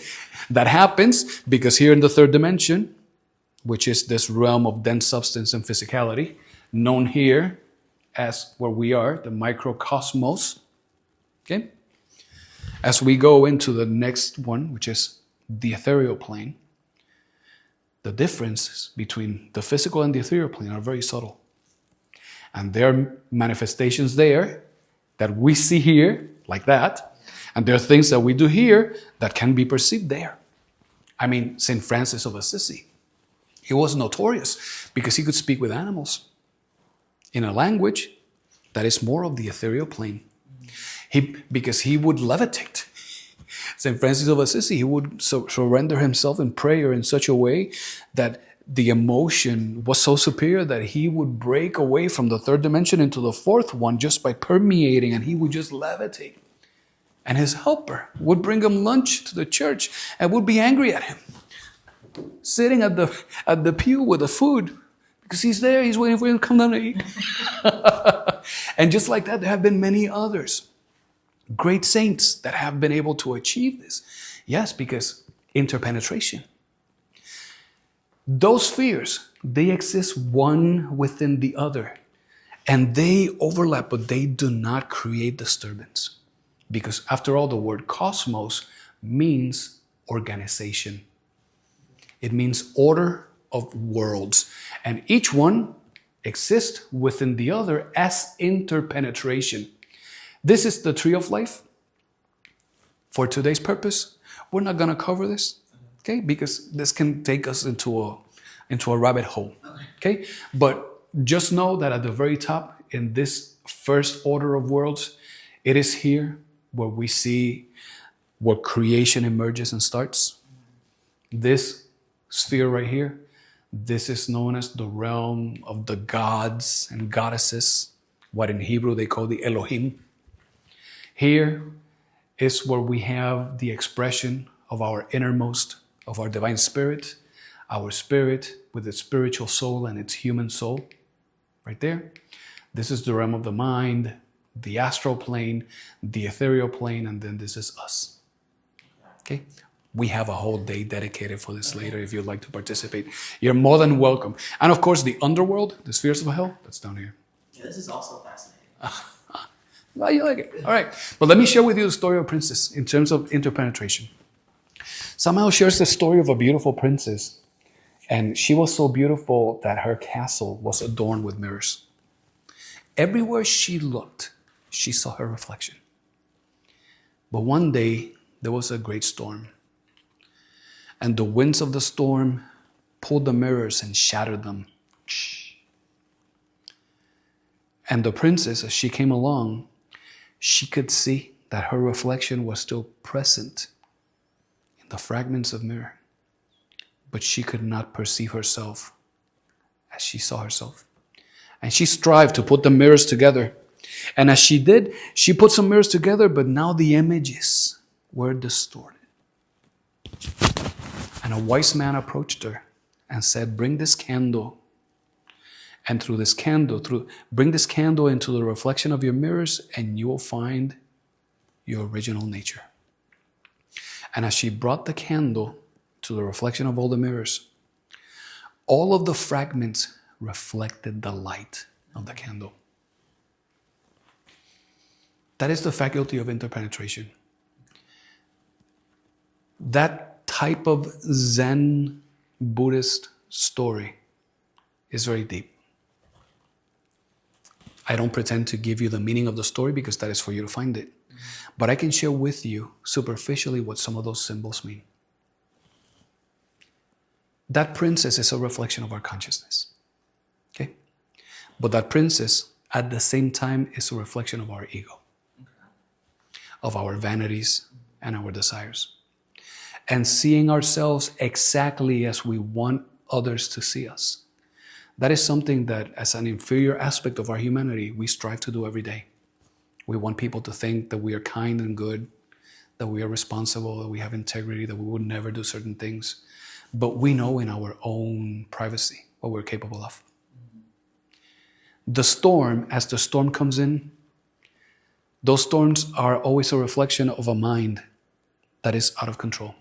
That happens because here in the 3rd dimension, which is this realm of dense substance and physicality, known here as where we are, the microcosmos. Okay? As we go into the next one, which is the ethereal plane, the differences between the physical and the ethereal plane are very subtle. And there are manifestations there that we see here, like that, and there are things that we do here that can be perceived there. I mean, St. Francis of Assisi, he was notorious because he could speak with animals in a language that is more of the ethereal plane. Because he would levitate. St. Francis of Assisi, he would surrender himself in prayer in such a way that the emotion was so superior that he would break away from the 3rd dimension into the 4th one just by permeating, and he would just levitate. And his helper would bring him lunch to the church and would be angry at him, sitting at the pew with the food, because he's there, he's waiting for him to come down to eat. And just like that, there have been many others, great saints that have been able to achieve this. Yes, because interpenetration. Those spheres, they exist one within the other, and they overlap, but they do not create disturbance. Because after all, the word cosmos means organization. It means order of worlds. And each one exists within the other as interpenetration. This is the tree of life. For today's purpose, we're not going to cover this, okay? Because this can take us into a rabbit hole, okay? But just know that at the very top, in this first order of worlds, it is here where we see where creation emerges and starts. This sphere right here, this is known as the realm of the gods and goddesses, what in Hebrew they call the Elohim. Here is where we have the expression of our innermost, of our divine spirit, our spirit with its spiritual soul and its human soul, right there. This is the realm of the mind, the astral plane, the ethereal plane, and then this is us. Okay? We have a whole day dedicated for this later if you'd like to participate. You're more than welcome. And of course, the underworld, the spheres of hell, that's down here. Yeah, this is also fascinating. Well, you like it. All right. But let me share with you the story of a princess in terms of interpenetration. Samael shares the story of a beautiful princess. And she was so beautiful that her castle was adorned with mirrors. Everywhere she looked, she saw her reflection. But one day, there was a great storm. And the winds of the storm pulled the mirrors and shattered them. And the princess, as she came along, she could see that her reflection was still present in the fragments of mirror. But she could not perceive herself as she saw herself. And she strived to put the mirrors together. And as she did, she put some mirrors together, but now the images were distorted. And a wise man approached her and said, bring this candle. And through this candle, bring this candle into the reflection of your mirrors, and you will find your original nature. And as she brought the candle to the reflection of all the mirrors, all of the fragments reflected the light of the candle. That is the faculty of interpenetration. That type of Zen Buddhist story is very deep. I don't pretend to give you the meaning of the story because that is for you to find it. But I can share with you superficially what some of those symbols mean. That princess is a reflection of our consciousness. Okay? But that princess, at the same time, is a reflection of our ego, of our vanities and our desires. And seeing ourselves exactly as we want others to see us. That is something that, as an inferior aspect of our humanity, we strive to do every day. We want people to think that we are kind and good, that we are responsible, that we have integrity, that we would never do certain things. But we know in our own privacy what we're capable of. The storm, as the storm comes in, those storms are always a reflection of a mind that is out of control.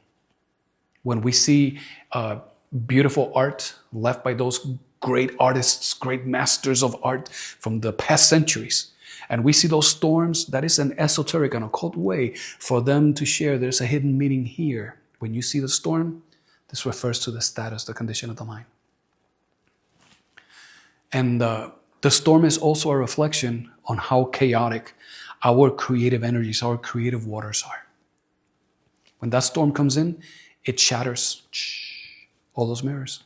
When we see beautiful art left by those great artists, great masters of art from the past centuries, and we see those storms, that is an esoteric and occult way for them to share there's a hidden meaning here. When you see the storm, this refers to the status, the condition of the mind. And the storm is also a reflection on how chaotic our creative energies, our creative waters are. When that storm comes in, it shatters all those mirrors.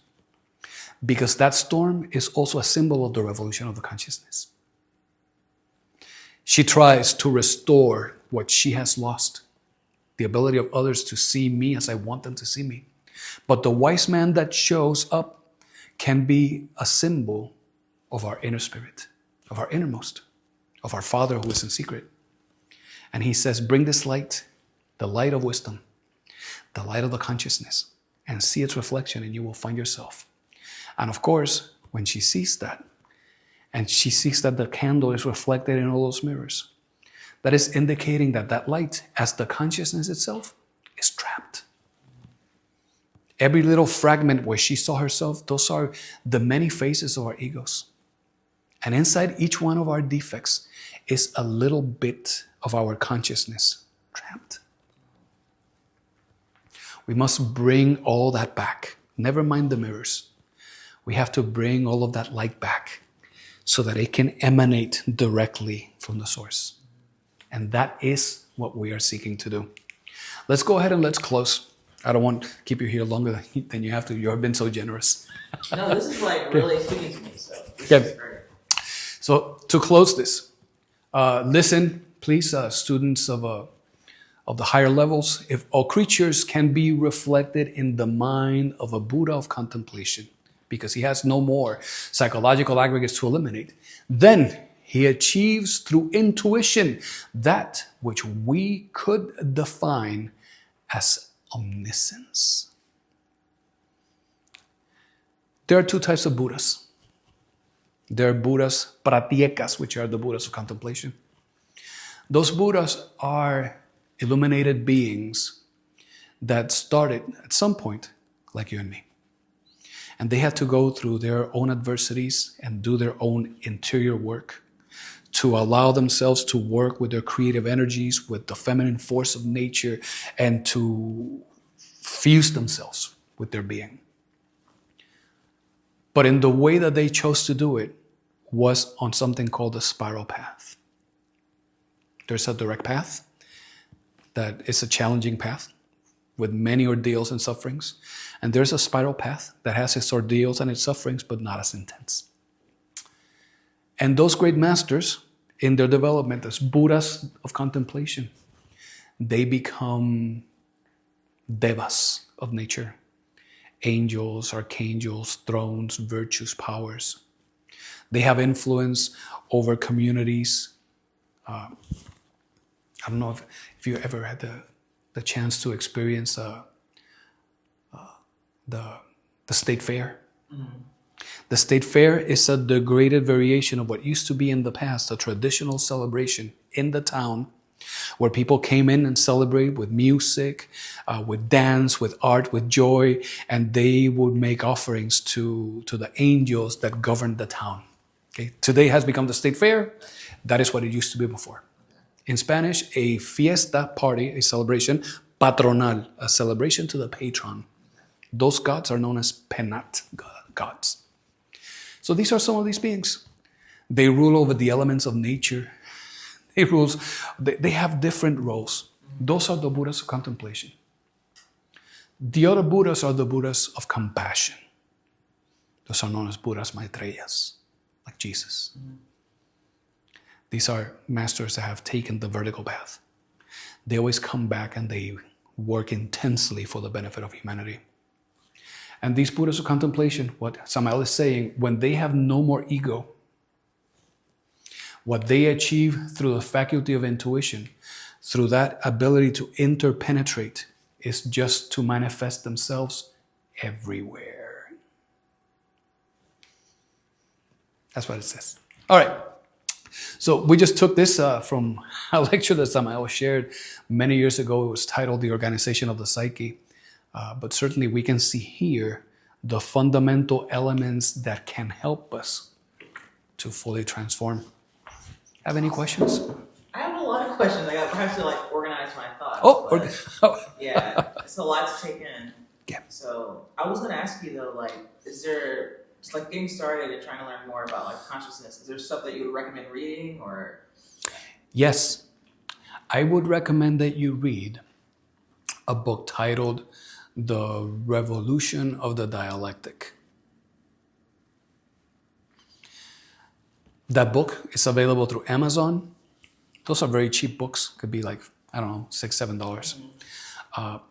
Because that storm is also a symbol of the revolution of the consciousness. She tries to restore what she has lost, the ability of others to see me as I want them to see me. But the wise man that shows up can be a symbol of our inner spirit, of our innermost, of our Father who is in secret. And he says, bring this light, the light of wisdom, the light of the consciousness, and see its reflection, and you will find yourself. And of course, when she sees that, and she sees that the candle is reflected in all those mirrors, that is indicating that that light, as the consciousness itself, is trapped. Every little fragment where she saw herself, those are the many faces of our egos. And inside each one of our defects is a little bit of our consciousness trapped. We must bring all that back. Never mind the mirrors. We have to bring all of that light back so that it can emanate directly from the source. And that is what we are seeking to do. Let's go ahead and let's close. I don't want to keep you here longer than you have to. You have been so generous. No, this is like really speaking to me. So this Okay. is great. So to close this, listen, please, students of the higher levels. If all creatures can be reflected in the mind of a Buddha of contemplation, because he has no more psychological aggregates to eliminate, then he achieves through intuition that which we could define as omniscience. There are two types of Buddhas. There are Buddhas pratyekas, which are the Buddhas of contemplation. Those Buddhas are illuminated beings that started at some point like you and me. And they had to go through their own adversities and do their own interior work to allow themselves to work with their creative energies, with the feminine force of nature, and to fuse themselves with their being. But in the way that they chose to do it was on something called the spiral path. There's a direct path that is a challenging path with many ordeals and sufferings. And there's a spiral path that has its ordeals and its sufferings, but not as intense. And those great masters, in their development as Buddhas of contemplation, they become devas of nature, angels, archangels, thrones, virtues, powers. They have influence over communities. I don't know if you ever had the chance to experience the state fair. The state fair is a degraded variation of what used to be in the past, a traditional celebration in the town where people came in and celebrated with music, with dance, with art, with joy, and they would make offerings to the angels that governed the town. Okay? Today has become the state fair. That is what it used to be before. In Spanish, a fiesta, party, a celebration, patronal, a celebration to the patron. Those gods are known as penat gods. So these are some of these beings. They rule over the elements of nature. They have different roles. Those are the Buddhas of contemplation. The other Buddhas are the Buddhas of compassion. Those are known as Buddhas Maitreyas, like Jesus. These are masters that have taken the vertical path. They always come back and they work intensely for the benefit of humanity. And these Buddhas of contemplation, what Samael is saying, when they have no more ego, what they achieve through the faculty of intuition, through that ability to interpenetrate, is just to manifest themselves everywhere. That's what it says. All right. So we just took this from a lecture that Samael shared many years ago. It was titled The Organization of the Psyche. But certainly we can see here the fundamental elements that can help us to fully transform. Have any questions? I have a lot of questions. I have to organize my thoughts. Yeah, it's a lot to take in. Yeah. So I was going to ask you though, is there just getting started and trying to learn more about consciousness? Is there stuff that you would recommend reading or? Yes, I would recommend that you read a book titled The Revolution of the Dialectic. That book is available through Amazon. Those are very cheap books. Could be $6, $7.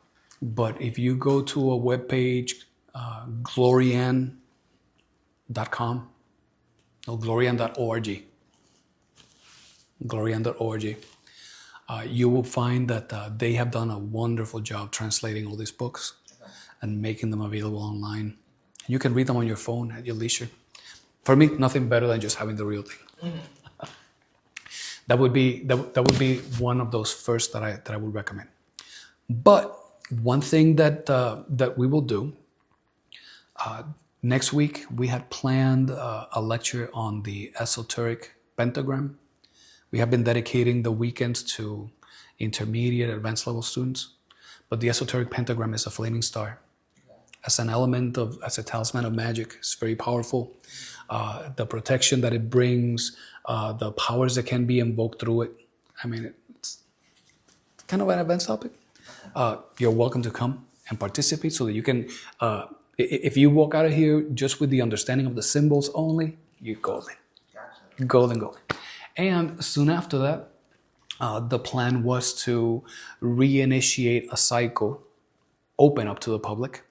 But if you go to a webpage, glorian.com, no, glorian.org, glorian.org, you will find that they have done a wonderful job translating all these books and making them available online. You can read them on your phone at your leisure. For me, nothing better than just having the real thing. That would be one of those first that I would recommend. But one thing that we will do next week, we had planned a lecture on the esoteric pentagram. We have been dedicating the weekends to intermediate, advanced level students. But the esoteric pentagram is a flaming star. As an element as a talisman of magic, it's very powerful. The protection that it brings, the powers that can be invoked through it. I mean, it's kind of an advanced topic. You're welcome to come and participate so that you can, if you walk out of here just with the understanding of the symbols only, you're golden. Gotcha. Golden. And soon after that, the plan was to reinitiate a cycle, open up to the public,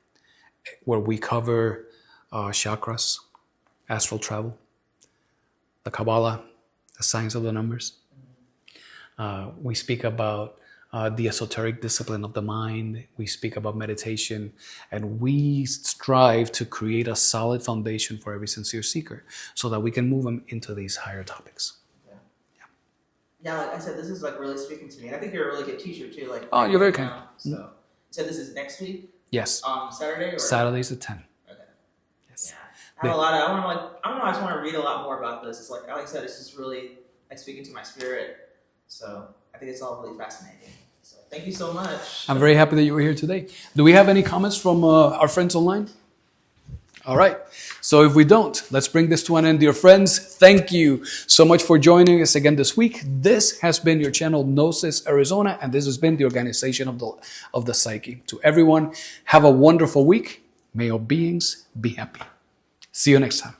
where we cover chakras, astral travel, the Kabbalah, the science of the numbers. We speak about the esoteric discipline of the mind. We speak about meditation, and we strive to create a solid foundation for every sincere seeker so that we can move them into these higher topics. Yeah, like I said, this is really speaking to me. And I think you're a really good teacher too. Oh, you're very kind. So this is next week? Yes. Saturday? Or? Saturday's at 10. Okay. Yes. Yeah. I have a lot of, I don't know, I just want to read a lot more about this. It's like I said, it's just really speaking to my spirit. So I think it's all really fascinating. So thank you so much. I'm very happy that you were here today. Do we have any comments from our friends online? All right. So if we don't, let's bring this to an end, dear friends. Thank you so much for joining us again this week. This has been your channel, Gnosis Arizona, and this has been the Organization of the Psyche. To everyone, have a wonderful week. May your beings be happy. See you next time.